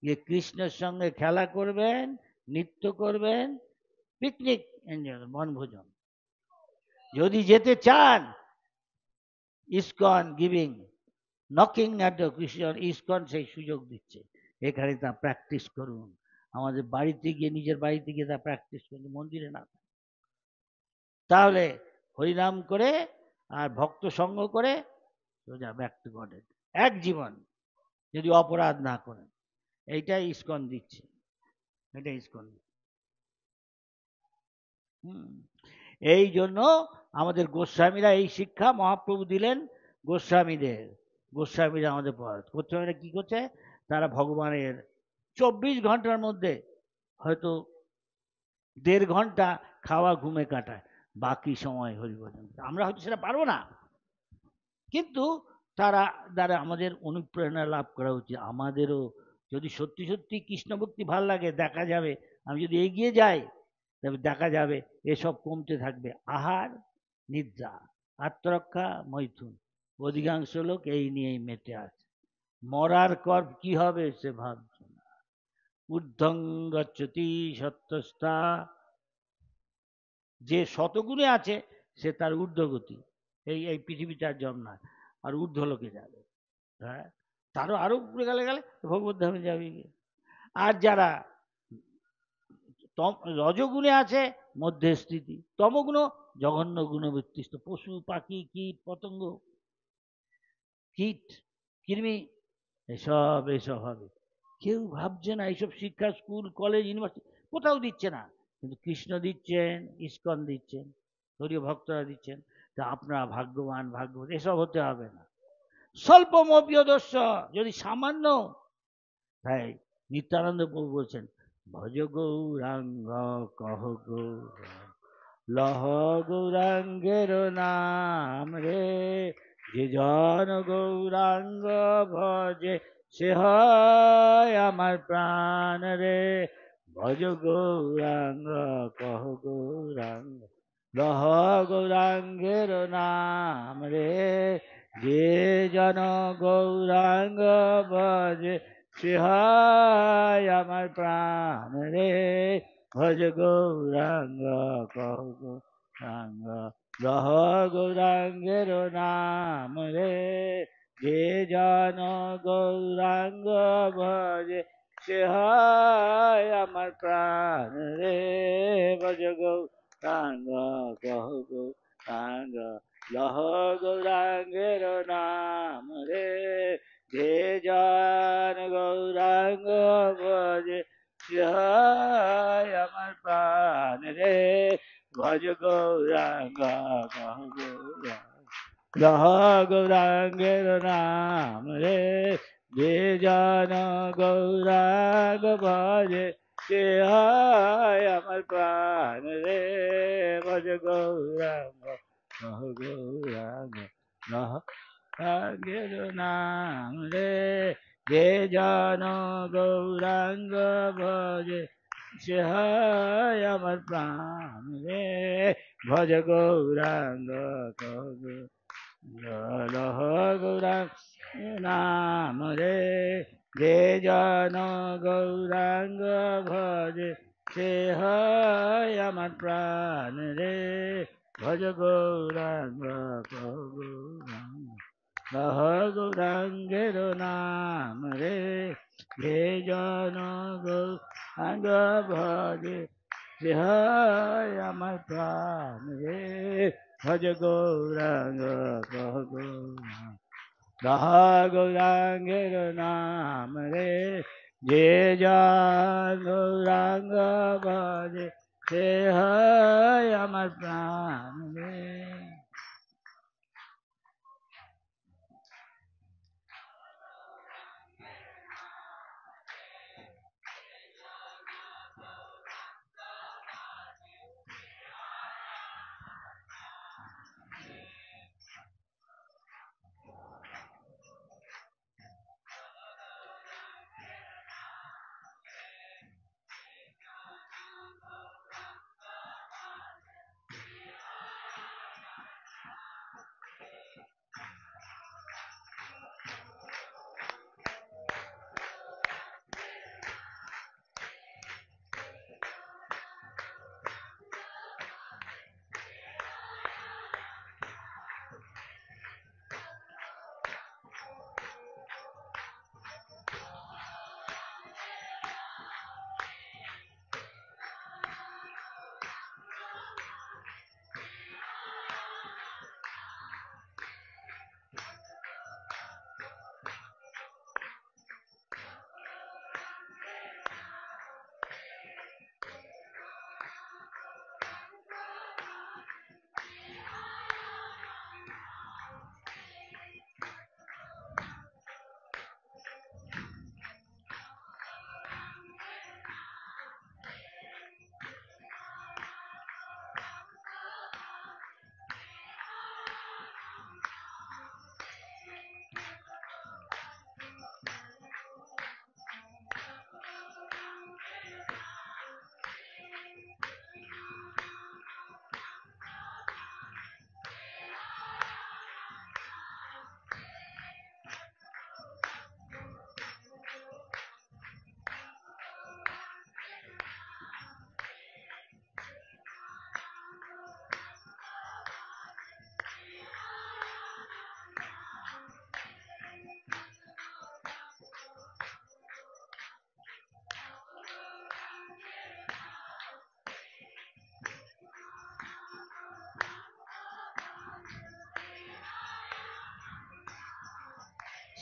যে কৃষ্ণের সঙ্গে খেলা করবেন, নৃত্য করবেন, পিকনিক এনজয়, বনভোজন। যদি যেতে চান, ISKCON giving knocking at the Krishna, ISKCON সেই সুযোগ দিচ্ছে, এখানে তা প্র্যাকটিস করুন। আমাদের বাড়িতে গিয়ে, নিজের বাড়িতে গিয়ে তা প্র্যাকটিস করুন, মন্দিরে না। তাহলে হরিনাম করে আর ভক্ত সঙ্গ করে সোজা ব্যাক টু গডেড, এক জীবন, যদি অপরাধ না করেন। এইটাই ইসকন দিচ্ছে, এটাই ইসকন। এই জন্য আমাদের গোস্বামীরা এই শিক্ষা মহাপ্রভু দিলেন গোস্বামীদের। গোস্বামীরা আমাদের গোস্বামীরা কি করছে, তারা ভগবানের 24 ঘন্টার মধ্যে হয়তো 1.5 ঘন্টা খাওয়া ঘুমে কাটায়, বাকি সময় হরিভজন। আমরা হয়তো সেটা পারবো না, কিন্তু তারা দ্বারা আমাদের অনুপ্রেরণা লাভ করা উচিত। আমাদেরও যদি সত্যি সত্যি কৃষ্ণ ভক্তি ভাল লাগে, দেখা যাবে আমি যদি এগিয়ে যাই, তবে দেখা যাবে এসব কমতে থাকবে। আহার নিদ্রা আত্মরক্ষা মৈথুন, অধিকাংশ লোক এই নিয়েই মেতে আছে। মরার পর কি হবে সে ভাবছে না। ঊর্ধ্বং গচ্ছতি সত্যস্থা, যে শতগুণে আছে সে তার ঊর্ধ্বগতি, এই পৃথিবীতে আর জন্ম না, আর ঊর্ধ্ব লোকে যাবে। হ্যাঁ, তারও আরো উপরে গেলে ভগবত ধামে যাবে। আর যারা রজগুণে আছে মধ্যে স্থিতি, তমগুণ জঘন্য গুণ বিত্তিষ্ট, পশু পাখি কীট পতঙ্গ কীট কৃমি এসব হবে। কেউ ভাবছে না, এইসব শিক্ষা স্কুল কলেজ ইউনিভার্সিটি কোথাও দিচ্ছে না, কিন্তু কৃষ্ণ দিচ্ছেন, ইস্কন দিচ্ছেন, হরিয় ভক্তরা দিচ্ছেন। তা আপনারা ভাগ্যবান, ভাগ্যবান। এসব হতে হবে না। স্বল্পমপ্রিয় দোষ, যদি সামান্য, তাই নিত্যানন্দ প্রভু বলছেন, ভজ গৌরাঙ্গ কহ গৌরাঙ্গ লহ গৌরাঙ্গের নাম রে, যে জন গৌরাঙ্গ ভজে সে হয় আমার প্রাণ রে। ভজ গৌরাঙ্গ কহ গৌরাঙ্গ লহ গৌরাঙ্গের নাম রে, যে জন গৌরাঙ্গ ভজে সে হয় আমার প্রাণ রে। ভজ গৌরাঙ্গ কহ গৌরাঙ্গ লহ গৌরাঙ্গের নাম রে, যে জন গৌরাঙ্গ ভজে সে হয় আমার প্রাণ রে। ভজ গৌরাঙ্গ কহ গৌরাঙ্গ লহ গৌরাঙ্গের নাম রে, যে জন গৌরাঙ্গ ভজে সে হয় আমার প্রাণ রে। ভজ গৌরাঙ্গ কহ গৌরাঙ্গ লহ গৌরাঙ্গের নাম রে, যে জন গৌরাঙ্গ ভজে সে হয় আমার প্রাণ রে। ভজ গৌরাঙ্গ কহ গৌরাঙ্গ লহ গৌরাঙ্গের নাম রে, যে জন গৌরাঙ্গ ভজে সে হয় আমার প্রাণ রে। ভজ গৌরাঙ্গ কহ লহ গৌরাঙ্গ নাম রে, যে জন গৌরাঙ্গ ভজে সে হয় আমার প্রাণ রে। ভজ গৌরাঙ্গ কহ গৌরাঙ্গ লহ গৌরাঙ্গের নাম রে, যে জন গৌরাঙ্গ ভজে সে হয় আমার প্রাণ রে। ভজ গৌরাঙ্গ কহ গৌরাঙ্গ লহ গৌরাঙ্গের নাম রে, যে জন গৌরাঙ্গ ভজে সে হয় আমার প্রাণ।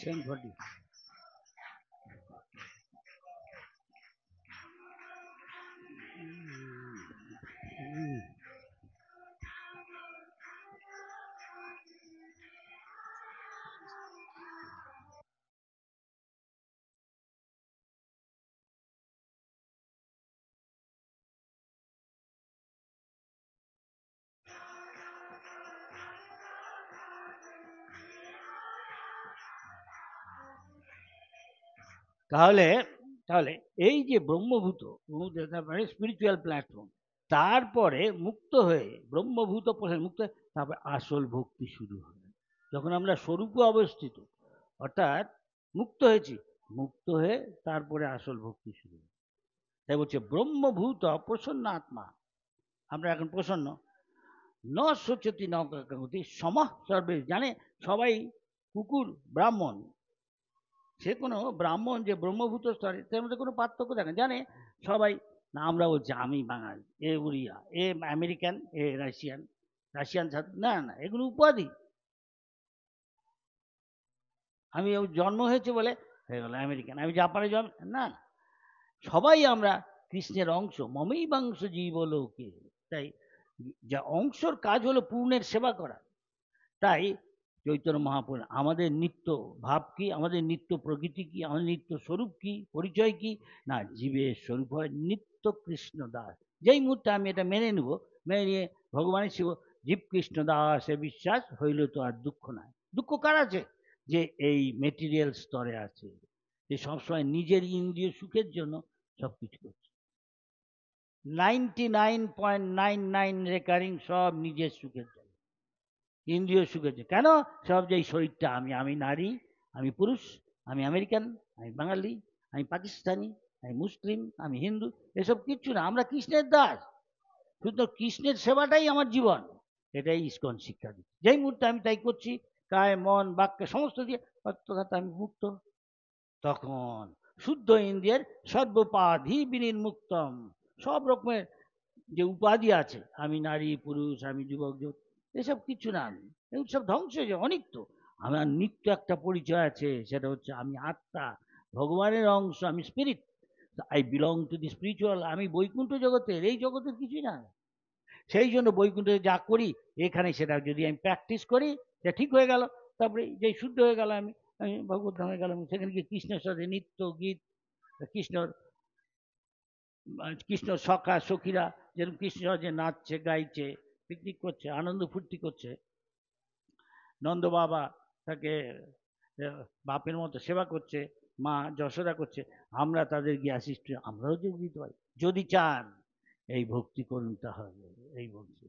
Same for you. তাহলে তাহলে এই যে ব্রহ্মভূত মানে স্পিরিচুয়াল প্ল্যাটফর্ম, তারপরে মুক্ত হয়ে ব্রহ্মভূত মুক্ত হয়ে তারপরে আসল ভক্তি শুরু হয় যখন আমরা স্বরূপে অবস্থিত, অর্থাৎ মুক্ত হয়েছি, মুক্ত হয়ে তারপরে আসল ভক্তি শুরু হয়। তাই বলছে ব্রহ্মভূত প্রসন্ন আত্মা, আমরা এখন প্রসন্ন, ন সচেতি ন কাকাগতি সম সর্বে, জানে সবাই কুকুর ব্রাহ্মণ, সে কোনো ব্রাহ্মণ যে ব্রহ্মভূত স্তরে তার মধ্যে কোনো পার্থক্য দেখে, জানে সবাই। না আমরা বলছি আমি বাঙালি, এ উড়িয়া, এ আমেরিকান, এ রাশিয়ান, রাশিয়ান ছাত্র, না না, এগুলো উপাধি। আমি জন্ম হয়েছে বলে হয়ে গেল আমেরিকান, আমি জাপানে জন্ম, না, সবাই আমরা কৃষ্ণের অংশ, মমেই বাংশ জীবলোকে। তাই যা অংশর কাজ হলো পূর্ণের সেবা করা। তাই চৈতন্য মহাপ্রভু আমাদের নিত্য ভাব কি, আমাদের নিত্য প্রকৃতি কি, আমাদের নিত্য স্বরূপ কি, পরিচয় কি, না জীবের স্বরূপ হয় নিত্য কৃষ্ণ দাস। যেই মুহূর্তে আমি এটা মেনে নেব, মেনে নিয়ে ভগবানের শিব জীব কৃষ্ণ দাসে বিশ্বাস হইল তো আর দুঃখ নাই। দুঃখ কার আছে? যে এই মেটেরিয়াল স্তরে আছে, যে সবসময় নিজের ইন্দ্রিয় সুখের জন্য সবকিছু করছে। 99.99 রেকারিং সব নিজের সুখের জন্য, ইন্দ্রিয় সুখের জন্য। কেন? সব যে এই শরীরটা, আমি নারী, আমি পুরুষ, আমি আমেরিকান, আমি বাঙালি, আমি পাকিস্তানি, আমি মুসলিম, আমি হিন্দু, এসব কিচ্ছু না, আমরা কৃষ্ণের দাস। শুধু কৃষ্ণের সেবাটাই আমার জীবন, এটাই ইস্কন শিক্ষা দিচ্ছে। যেই মুহূর্তে আমি তাই করছি, কায় মন বাক্যে সমস্ত দিয়ে, অর্থাৎ আমি মুক্ত। তখন শুদ্ধ ইন্দ্রিয়ের সর্বোপাধি বিনির্মুক্তম, সব রকমের যে উপাধি আছে, আমি নারী পুরুষ, আমি যুবক যুবক, এসব কিছু না, আমি এগুলো সব ধ্বংস হয়ে যায়, অনিত্য। আমার নিত্য একটা পরিচয় আছে, সেটা হচ্ছে আমি আত্মা, ভগবানের অংশ, আমি spirit, I belong to the spiritual, আমি বৈকুণ্ঠ জগতের, এই জগতের কিছুই না। সেই জন্য বৈকুণ্ঠে যা করি এখানে সেটা যদি আমি প্র্যাকটিস করি, সেটা ঠিক হয়ে গেল। তারপরে যেই শুদ্ধ হয়ে গেল, আমি আমি ভগবত ধামে গেলাম, সেখানে গিয়ে কৃষ্ণের সাথে নিত্য গীত, কৃষ্ণর কৃষ্ণর সখা সখীরা যেরকম কৃষ্ণ যে নাচছে গাইছে, পিকনিক করছে, আনন্দ ফুর্তি করছে, নন্দ বাবা তাকে বাপের মতো সেবা করছে, মা যশোদা করছে, আমরা তাদের গিয়ে অ্যাসিস্ট, আমরাও যোগ দিতে পারি যদি চান। এই ভক্তি করুন তাহলে, এই ভক্তি।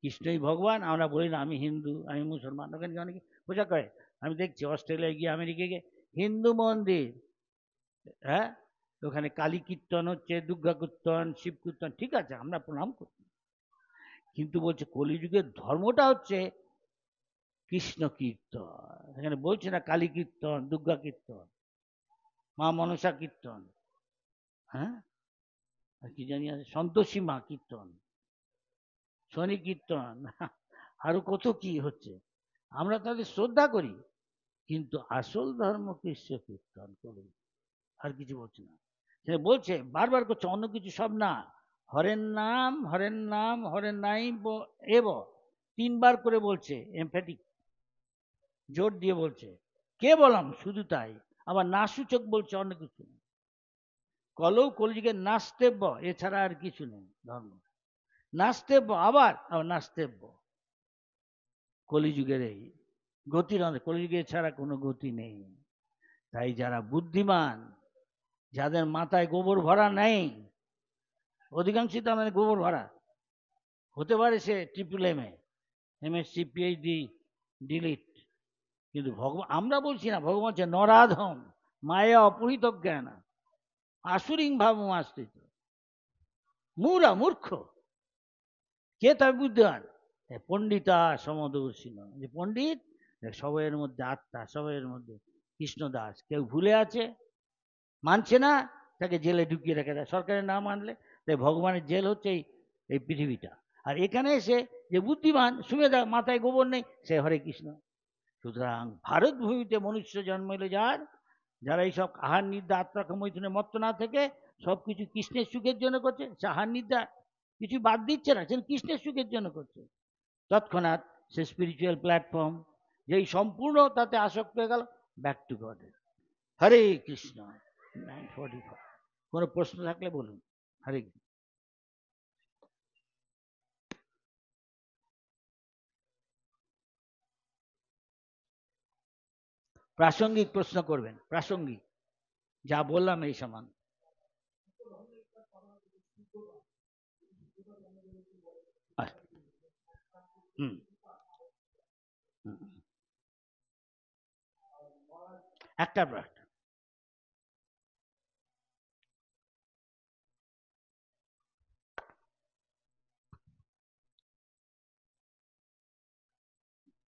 কৃষ্ণই ভগবান, আমরা বলি না আমি হিন্দু, আমি মুসলমান, ওখানে অনেকে পূজা করে। আমি দেখছি অস্ট্রেলিয়ায় গিয়ে, আমেরিকায় গিয়ে হিন্দু মন্দির, হ্যাঁ, ওখানে কালী কীর্তন হচ্ছে, দুর্গা কীর্তন, শিব কীর্তন, ঠিক আছে, আমরা প্রণাম করি, কিন্তু বলছে কলিযুগের ধর্মটা হচ্ছে কৃষ্ণ কীর্তন। এখানে বলছে না কালী কীর্তন, দুর্গা কীর্তন, মা মনসা কীর্তন, হ্যাঁ, আর কি জানি আছে, সন্তোষী মা কীর্তন, শনি কীর্তন, আরো কত কি হচ্ছে। আমরা তাদের শ্রদ্ধা করি, কিন্তু আসল ধর্ম কৃষ্ণ কীর্তন করি, আর কিছু বলছে না। সে বলছে বারবার করছে অন্য কিছু সব না, হরের নাম হরের নাম হরের নাই এব, তিনবার করে বলছে, এমফ্যাটিক, জোর দিয়ে বলছে, কে বললাম শুধু তাই, আবার না সূচক বলছে, অন্য কিছু নেই। কলৌ কলিযুগে নাস্তেব্য, এছাড়া আর কিছু নেই ধর্ম, নাস্তেব্য, আবার নাস্তেব্য, কলিযুগের এই গতির, কলিযুগে ছাড়া কোনো গতি নেই। তাই যারা বুদ্ধিমান, যাদের মাথায় গোবর ভরা নেই, অধিকাংশই তো আমাদের গোবর ভরা, হতে পারে সে ট্রিপল এমএসসি পিএইচডি ডিলিট, কিন্তু ভগবান, আমরা বলছি না, ভগবান হচ্ছে নরাধম মায়া অপহৃত জ্ঞান আসুরিং ভাব আশ্রিত, মূরা মূর্খ, কে তার বুদ্ধিমান? পণ্ডিতা সমদর্শিন, যে পণ্ডিত, সবের মধ্যে আত্মা, সবের মধ্যে কৃষ্ণদাস, কেউ ভুলে আছে, মানছে না, তাকে জেলে ঢুকিয়ে রেখে দেয়, সরকারের না মানলে। তাই ভগবানের জেল হচ্ছে এই পৃথিবীটা। আর এখানে এসে যে বুদ্ধিমান, সুমেধা, মাথায় গোবর নেই, সে হরে কৃষ্ণ। সুতরাং ভারত ভূমিতে মনুষ্য জন্মাইলে যারা এইসব আহার নিদ্রা আত্মাকে মৈথুনে মত্ত না থেকে সবকিছু কৃষ্ণের সুখের জন্য করছে, সে আহার নিদ্রা কিছু বাদ দিচ্ছে না, সে কৃষ্ণের সুখের জন্য করছে, তৎক্ষণাৎ সে স্পিরিচুয়াল প্ল্যাটফর্ম, যেই সম্পূর্ণ তাতে আসক্ত হয়ে গেল, ব্যাক টু গড। হরে কৃষ্ণ। 9:45। কোনো প্রশ্ন থাকলে বলুন। হরে কৃষ্ণ। প্রাসঙ্গিক প্রশ্ন করবেন, প্রাসঙ্গিক, যা বললাম এই সমান। একটা প্রশ্ন,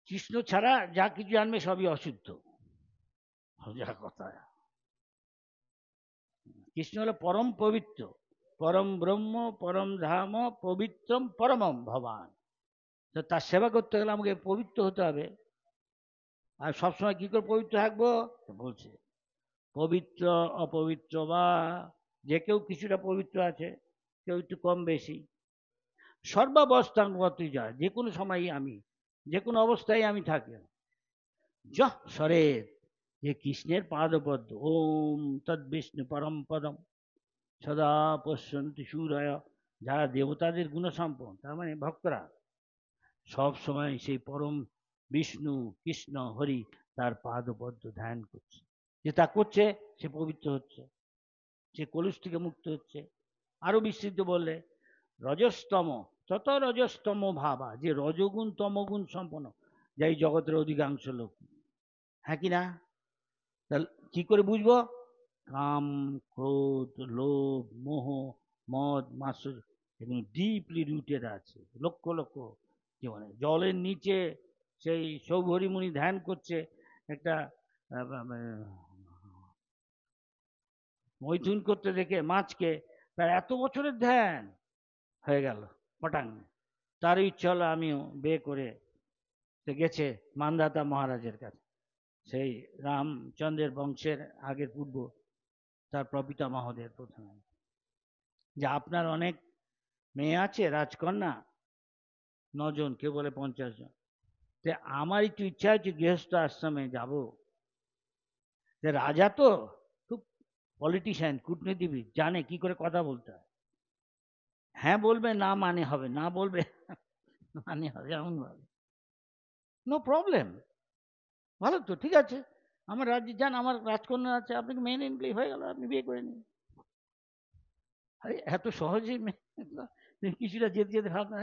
কৃষ্ণ ছাড়া যা কিছু জানবে সবই অশুদ্ধ, যা কথা। কৃষ্ণ হলো পরম পবিত্র, পরম ব্রহ্ম, পরম ধাম, পবিত্রম পরমম ভবান। তো তার সেবা করতে গেলে আমাকে পবিত্র হতে হবে। আর সবসময় কি করে পবিত্র থাকবো বলছে, পবিত্র অপবিত্র বা, যে কেউ কিছুটা পবিত্র আছে, কেউ একটু কম বেশি, সর্বাবস্থাঙ্গতি যায়, যে কোনো সময়ই আমি, যে কোনো অবস্থায় আমি থাকি, যহ সরেত, যে কৃষ্ণের পাদপদ্ম, ওম তদ বিষ্ণু পরম পদম সদা পশ্যন্তি সূরয়, যারা দেবতাদের গুণসম্পন্ন, তার মানে ভক্তরা, সব সময় সেই পরম বিষ্ণু কৃষ্ণ হরি তার পাদপদ্ম ধ্যান করছে, যে তা করছে সে পবিত্র হচ্ছে, সে কলুষ থেকে মুক্ত হচ্ছে। আরো বিস্তৃত বললে, রজস্তম তত রজস্তম ভাবা, যে রজগুণ তমগুণ সম্পন্ন, যাই জগতের অধিকাংশ লোক, হ্যাঁ কি না? তাহলে কি করে বুঝবো? কাম, ক্রোধ, লোভ, মোহ, মদ, মাৎসর্য, এগুলো ডিপলি রুটেড আছে, লক্ষ লক্ষ জীবনে। জলের নিচে সেই সৌভরিমুনি ধ্যান করছে, একটা মৈথুন করতে দেখে মাছকে, তার এত বছরের ধ্যান হয়ে গেল পটাং, তার ইচ্ছা হলো আমিও বিয়ে করে, গেছে মান্ধাতা মহারাজের কাছে, সেই রামচন্দ্রের বংশের আগের পূর্ব তার প্রপিতামহদের প্রথমে, যে আপনার অনেক মেয়ে আছে রাজকন্যা, 9 জন, কেউ বলে 50 জন। তে আমার একটু ইচ্ছা হচ্ছে গৃহস্থ আশ্রমে যাব। যে রাজা তো খুব পলিটিশিয়ান, কূটনীতিবিদ, জানে কি করে কথা বলতে হয়। হ্যাঁ বলবে, না মানে হবে, না বলবে মানে হবে, এমন ভাবে। নো প্রবলেম, ভালো তো, ঠিক আছে, আমার রাজ্যে যান, আমার রাজকন্যা আছে, আপনাকে মেনে নিলেই হয়ে গেল, আপনি বিয়ে করে নিন। আরে এত সহজেই কিছুটা যেতে যেতে ভাবনা,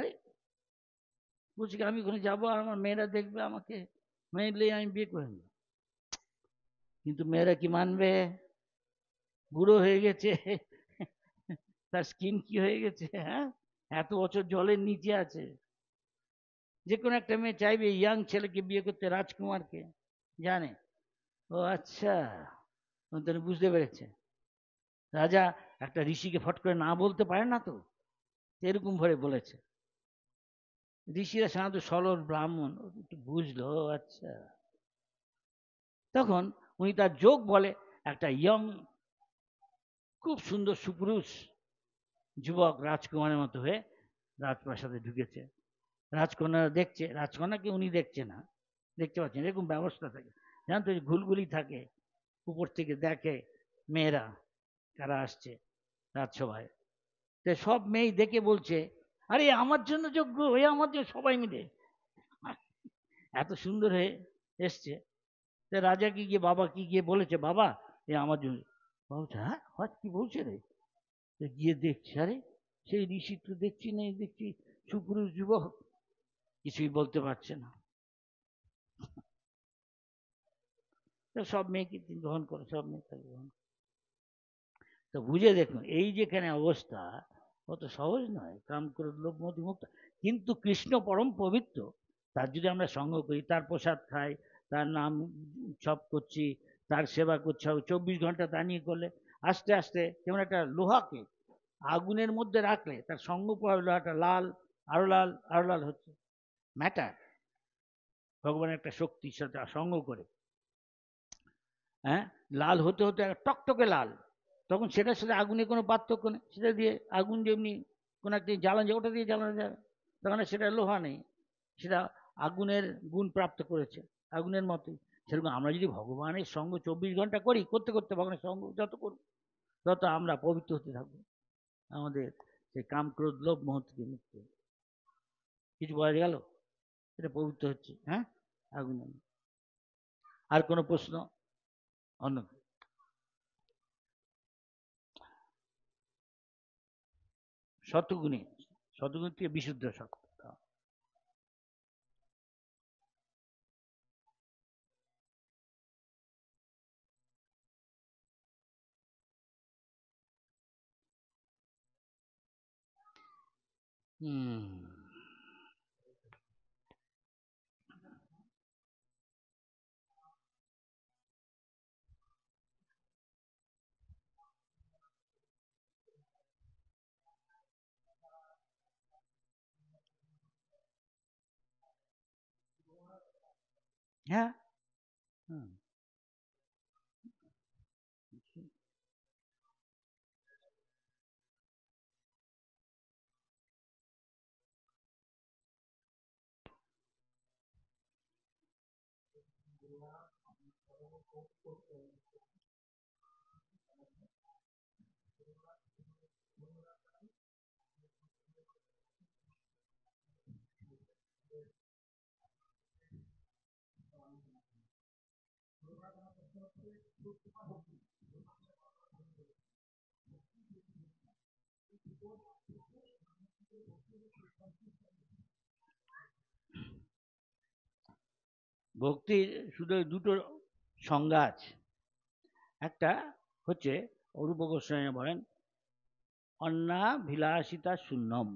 বলছি কি আমি ওখানে যাবো আর আমার মেয়েরা দেখবে আমাকে, মেয়ে নিলেই আমি বিয়ে করে নেব। কিন্তু মেয়েরা কি মানবে? বুড়ো হয়ে গেছে, তার স্কিন কি হয়ে গেছে, হ্যাঁ, এত বছর জলের নিচে আছে। যে কোনো একটা মেয়ে চাইবে ইয়াং ছেলেকে বিয়ে করতে, রাজকুমারকে, জানে। ও আচ্ছা, তাহলে বুঝতে পেরেছে। রাজা একটা ঋষিকে ফট করে না বলতে পারে না তো, এরকম ভাবে বলেছে। ঋষিরা সাধারণত সরল ব্রাহ্মণ, একটু বুঝলো, আচ্ছা। তখন উনি তার যোগ বলে একটা ইয়ং, খুব সুন্দর সুপুরুষ যুবক রাজকুমারের মতো হয়ে রাজপ্রাসাদে ঢুকেছে। রাজকন্যারা দেখছে, রাজকন্যাকে উনি দেখছে না, দেখতে পাচ্ছেন, এরকম ব্যবস্থা থাকে, জানেন তো, ঘুলগুলি থাকে, উপর থেকে দেখে মেয়েরা কারা আসছে রাজসভায়। তো সব মেয়ে দেখে বলছে, আরে আমার জন্য যোগ্য, এ আমার জন্য, সবাই মিলে এত সুন্দর হয়ে এসছে। তো রাজা কি গিয়ে, বাবা কি গিয়ে বলেছে, বাবা এ আমার জন্য। বাবা বলছে, হ্যাঁ হ্যাঁ, কি বলছে রে? গিয়ে দেখছি, আরে সেই ঋষি তো দেখছি নেই, দেখছি সুপুরুষ যুবক, কিছুই বলতে পারছে না। সব মেয়েকে তিনি গ্রহণ করে, সব মেয়ে তাকে গ্রহণ করে। তো বুঝে দেখুন, এই যেখানে অবস্থা, অত সহজ নয়, কাম ক্রোধ লোভ মোহ মুক্ত। কিন্তু কৃষ্ণ পরম পবিত্র, তার যদি আমরা সঙ্গ করি, তার প্রসাদ খাই, তার নাম সব করছি, তার সেবা করছি 24 ঘন্টা, তা নিয়ে করলে আস্তে আস্তে, যেমন একটা লোহাকে আগুনের মধ্যে রাখলে তার সঙ্গ প্রভাবে লোহাটা লাল, আরো লাল, আরো লাল হচ্ছে, ম্যাটার, ভগবানের একটা শক্তির সাথে সঙ্গ করে, হ্যাঁ, লাল হতে হতে টকটকে লাল, তখন সেটার সাথে আগুনের কোনো পার্থক্য নেই, সেটা দিয়ে আগুন যেমনি কোনো একটা জ্বালানো যায়, ওটা দিয়ে জ্বালানো যাবে, তখন সেটা লোহা নেই, সেটা আগুনের গুণ প্রাপ্ত করেছে, আগুনের মতোই। সেরকম আমরা যদি ভগবানের সঙ্গ 24 ঘন্টা করি, করতে করতে ভগবানের সঙ্গ যত করব, তত আমরা পবিত্র হতে থাকবো, আমাদের সেই কাম ক্রোধ লোভ মোহ থেকে মুক্ত। কিছু বলা গেল, এটা পবিত্র হচ্ছে, হ্যাঁ, আগুন। আর কোনো প্রশ্ন? অন্য শতগুণী, শতগুণ থেকে বিশুদ্ধ সত্য। হুম, হ্যাঁ, হুম। ভক্তির শুধু দুটো সংজ্ঞা আছে। একটা হচ্ছে, অরূপ গোস্বামী বলেন, অন্নাভিলাষিতা শূন্যম,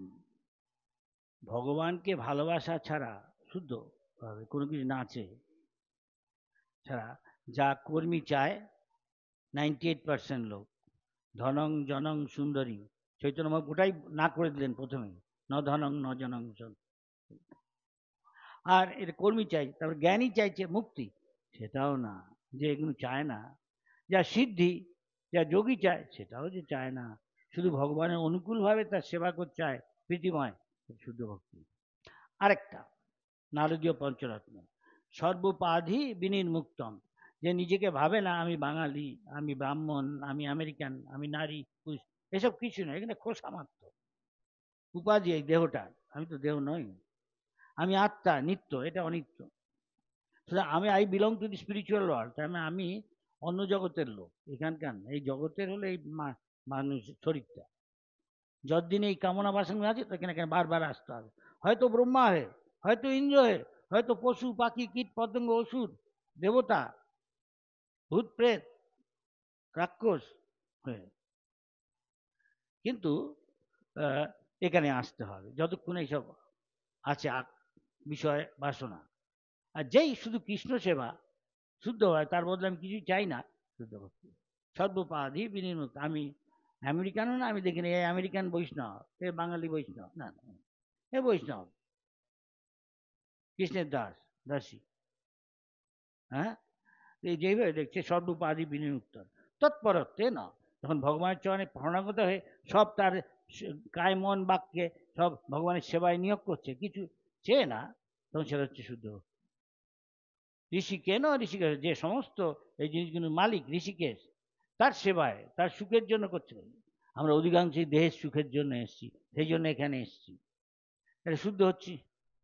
ভগবানকে ভালোবাসা ছাড়া, শুদ্ধ ভাবে কোনো কিছু না চেয়ে ছাড়া, যা কর্মী চায় 98% লোক, ধনং জনং সুন্দরী, চৈতন্য মহাপ্রভু ওটাই না করে দিলেন প্রথমে, ন ধনং ন জনং। আর এটা কর্মী চাই, তারপর জ্ঞানী চাইছে মুক্তি, সেটাও না, যে এগুলো চায় না। যা সিদ্ধি, যা যোগী চায় সেটাও যে চায় না, শুধু ভগবানের অনুকূলভাবে তার সেবা করতে চায়, প্রীতিময়, শুদ্ধ ভক্তি। আরেকটা নারদীয় পঞ্চরত্ন, সর্বোপাধি বিনির্মুক্তম, যে নিজেকে ভাবে না আমি বাঙালি, আমি ব্রাহ্মণ, আমি আমেরিকান, আমি নারী পুরুষ, এসব কিছু নয়, এখানে খোসা মাত্র উপাধি এই দেহটা, আমি তো দেহ নই, আমি আত্মা, নিত্য, এটা অনিত্য। সুতরাং আমি I belong to the spiritual world, তার মানে আমি অন্য জগতের লোক, এখানকার না। এই জগতের হলে এই মানুষ শরীরটা, যতদিন এই কামনা বাসনা আছে এখানে এখানে বারবার আসতে হবে, হয়তো ব্রহ্মা হয়ে, হয়তো ইন্দ্র হয়ে, হয়তো পশু পাখি কীট পতঙ্গ অসুর দেবতা ভূত প্রেত রাক্ষস হয়ে, কিন্তু এখানে আসতে হবে যতক্ষণ এইসব আছে বিষয় বাসনা। আর যেই শুধু কৃষ্ণ সেবা শুদ্ধ হয়, তার বদলে আমি কিছুই চাই না, শুদ্ধ ভক্তি, সর্বোপাধি বিনির্মুক্ত। আমি আমেরিকানও না, আমি দেখিনি এ আমেরিকান বৈষ্ণব, এ বাঙালি বৈষ্ণব, না না, এ বৈষ্ণব, কৃষ্ণের দাস, দাসী। হ্যাঁ, এই যেভাবে দেখছে সর্বোপাধি বিনির্মুক্ত তৎপরত্বে না, যখন ভগবানের চরণে প্রণাগত হয়ে সব তার কায় মন বাক্যে সব ভগবানের সেবায় নিয়োগ করছে, কিছু চেয়ে না, তখন সেটা হচ্ছে শুদ্ধ। ঋষিকেন ঋষিকেশ, যে সমস্ত এই জিনিসগুলোর মালিক ঋষিকেশ, তার সেবায়, তার সুখের জন্য করছে। আমরা অধিকাংশই দেহের সুখের জন্য এসেছি, সেই জন্য এখানে এসেছি, এটা শুদ্ধ হচ্ছি।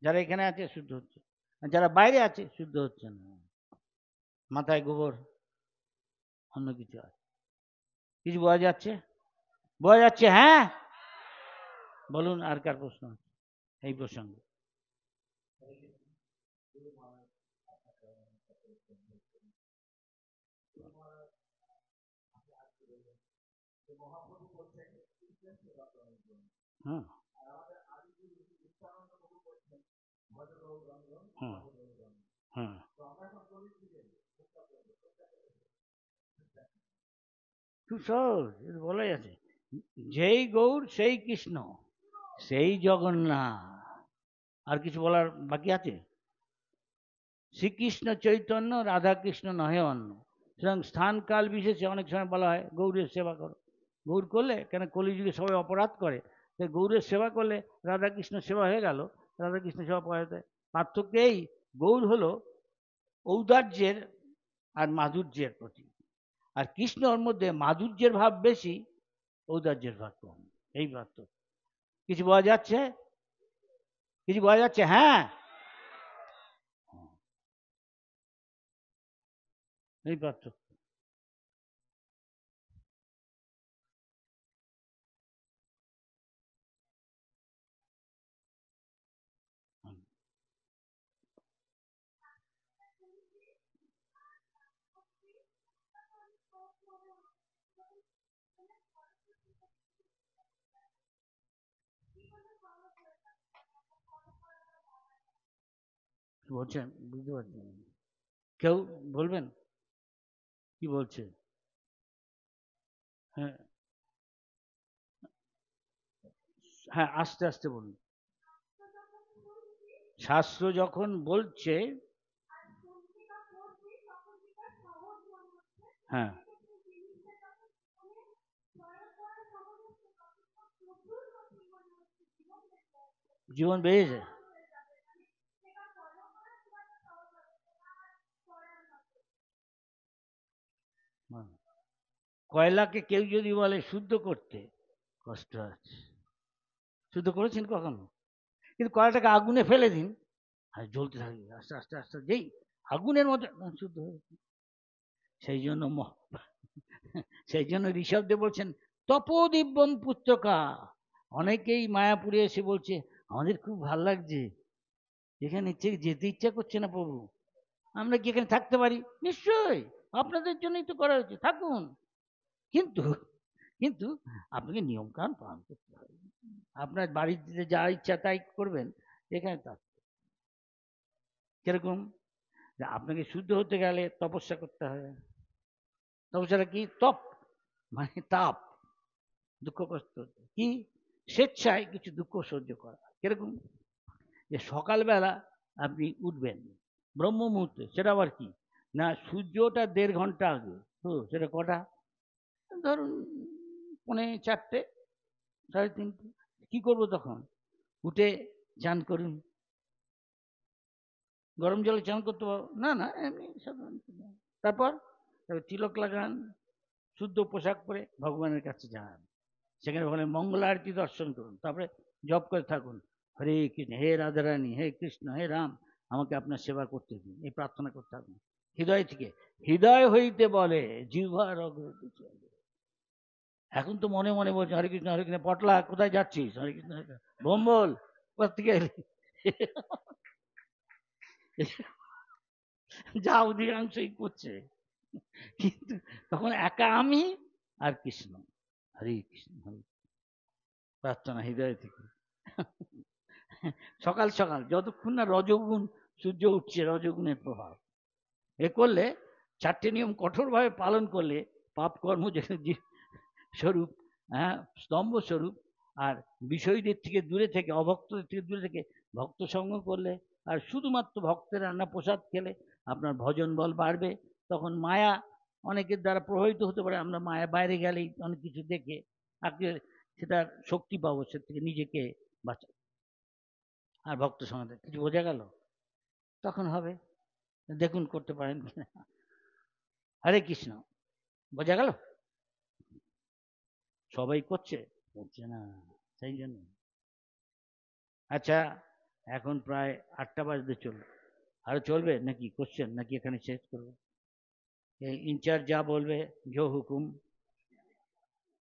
যারা এখানে আছে শুদ্ধ হচ্ছে, আর যারা বাইরে আছে শুদ্ধ হচ্ছে না, মাথায় গোবর, অন্য কিছু আছে। কিছু বোঝা যাচ্ছে? বোঝা যাচ্ছে? হ্যাঁ বলুন, আর কার প্রশ্ন এই প্রসঙ্গে? হুম হুম হুম, খুব সহজ, এটা বলাই আছে, যেই গৌর সেই কৃষ্ণ সেই জগন্নাথ। আর কিছু বলার বাকি আছে? শ্রীকৃষ্ণ চৈতন্য, রাধা কৃষ্ণ নহে অন্য। সুতরাং স্থান কাল বিশেষে অনেক সময় বলা হয় গৌরের সেবা করো, গৌর করলে, কেন কলিযুগে সবাই অপরাধ করে, তাই গৌরের সেবা করলে রাধা কৃষ্ণ সেবা হয়ে গেল, রাধা কৃষ্ণ সেবা পাওয়া যায়। পার্থক্য এই, গৌর হলো ঔদার্যের আর মাধুর্যের প্রতি, আর কৃষ্ণ ওর মধ্যে মাধুর্যের ভাব বেশি, ঔদার্যের ভাব কম, এই পার্থক্য। কিছু বোঝা যাচ্ছে? কিছু বোঝা যাচ্ছে? হ্যাঁ, এই পার্থক্য। বলছেন বুঝতে পারছি, কেউ বলবেন কি বলছে? হ্যাঁ হ্যাঁ, আস্তে আস্তে বলুন। শাস্ত্র যখন বলছে, হ্যাঁ, জীবন বেড়েছে। কয়লাকে কেউ যদি বলে শুদ্ধ করতে, কষ্ট আছে। শুদ্ধ করেছেন কখনো? কিন্তু কয়লাটাকে আগুনে ফেলে দিন, আর জ্বলতে থাকবে আস্তে আস্তে আস্তে, যেই আগুনের মধ্যে শুদ্ধ হয়ে। সেই জন্য সেই জন্য ঋষভদেব বলছেন তপোদিব্যম পুত্রকা। অনেকেই মায়াপুরে এসে বলছে আমাদের খুব ভাল লাগছে, এখানে যেতে ইচ্ছা করছে না প্রভু, আমরা কি এখানে থাকতে পারি? নিশ্চয়ই, আপনাদের জন্যই তো করা হয়েছে, থাকুন, কিন্তু কিন্তু আপনাকে নিয়ম কানুন পালন করতে হবে। আপনার বাড়িতে যা ইচ্ছা তাই করবেন, এখানে তা কিরকম? আপনাকে শুদ্ধ হতে গেলে তপস্যা করতে হবে। তপস্যাটা কি? তপ মানে তাপ, দুঃখ কষ্ট, কি স্বেচ্ছায় কিছু দুঃখ সহ্য করা। কিরকম? যে সকালবেলা আপনি উঠবেন ব্রহ্ম মুহূর্তে, সেটা আবার কি? না, সূর্যটা 1.5 ঘন্টা আগে। তো সেটা কটা? ধরুন 3:45, 3:30। কি করব তখন? উঠে চান করুন। গরম জলে চান করতে পারবো না? না, এমনি সাধারণ। তারপর তিলক লাগান, শুদ্ধ পোশাক পরে ভগবানের কাছে যান। সেখানে বলে মঙ্গল আরতি দর্শন করুন। তারপরে জপ করে থাকুন, হরে কৃষ্ণ, হে রাধারানী, হে কৃষ্ণ, হে রাম, আমাকে আপনার সেবা করতে দিন, এই প্রার্থনা করতে থাকুন হৃদয় থেকে। হৃদয় হইতে বলে জিহ্বার অগ্রগতি চলে। এখন তো মনে মনে বলছে হরে কৃষ্ণ হরে কৃষ্ণ। পটলা, কোথায় যাচ্ছিস? হরে কৃষ্ণ হরে কৃষ্ণ। ভম্বল, কোথা থেকে এলি? যা অধিকাংশই করছে। কিন্তু তখন একা আমি আর কৃষ্ণ, হরে কৃষ্ণ হরে, প্রার্থনা হৃদয় থেকে। সকাল সকাল যতক্ষণ না রজগুণ সূর্য উঠছে, রজগুণের প্রভাব এ করলে, 4টে নিয়ম কঠোরভাবে পালন করলে পাপ কর্ম স্বরূপ, হ্যাঁ, স্তম্ভ স্বরূপ, আর বিষয়দের থেকে দূরে থেকে, অভক্তদের থেকে দূরে থেকে ভক্ত সঙ্গ করলে, আর শুধুমাত্র ভক্তের রান্না প্রসাদ খেলে আপনার ভজন বল বাড়বে। তখন মায়া অনেকের দ্বারা প্রভাবিত হতে পারে, আমরা মায়া বাইরে গেলেই অনেক কিছু দেখে আজকে সেটার শক্তি পাবো, সে থেকে নিজেকে বাঁচা। আর ভক্ত সঙ্গে কিছু বোঝা গেল? তখন হবে, দেখুন করতে পারেন কিনা। হরে কৃষ্ণ, বোঝা গেল? সবাই করছে? করছে না, সেই জন্য। আচ্ছা, এখন প্রায় 8টা বাজতে চলবে, আরো চলবে নাকি কোশ্চেন, নাকি এখানে শেষ করবো? ইনচার্জ যা বলবে, জো হুকুম।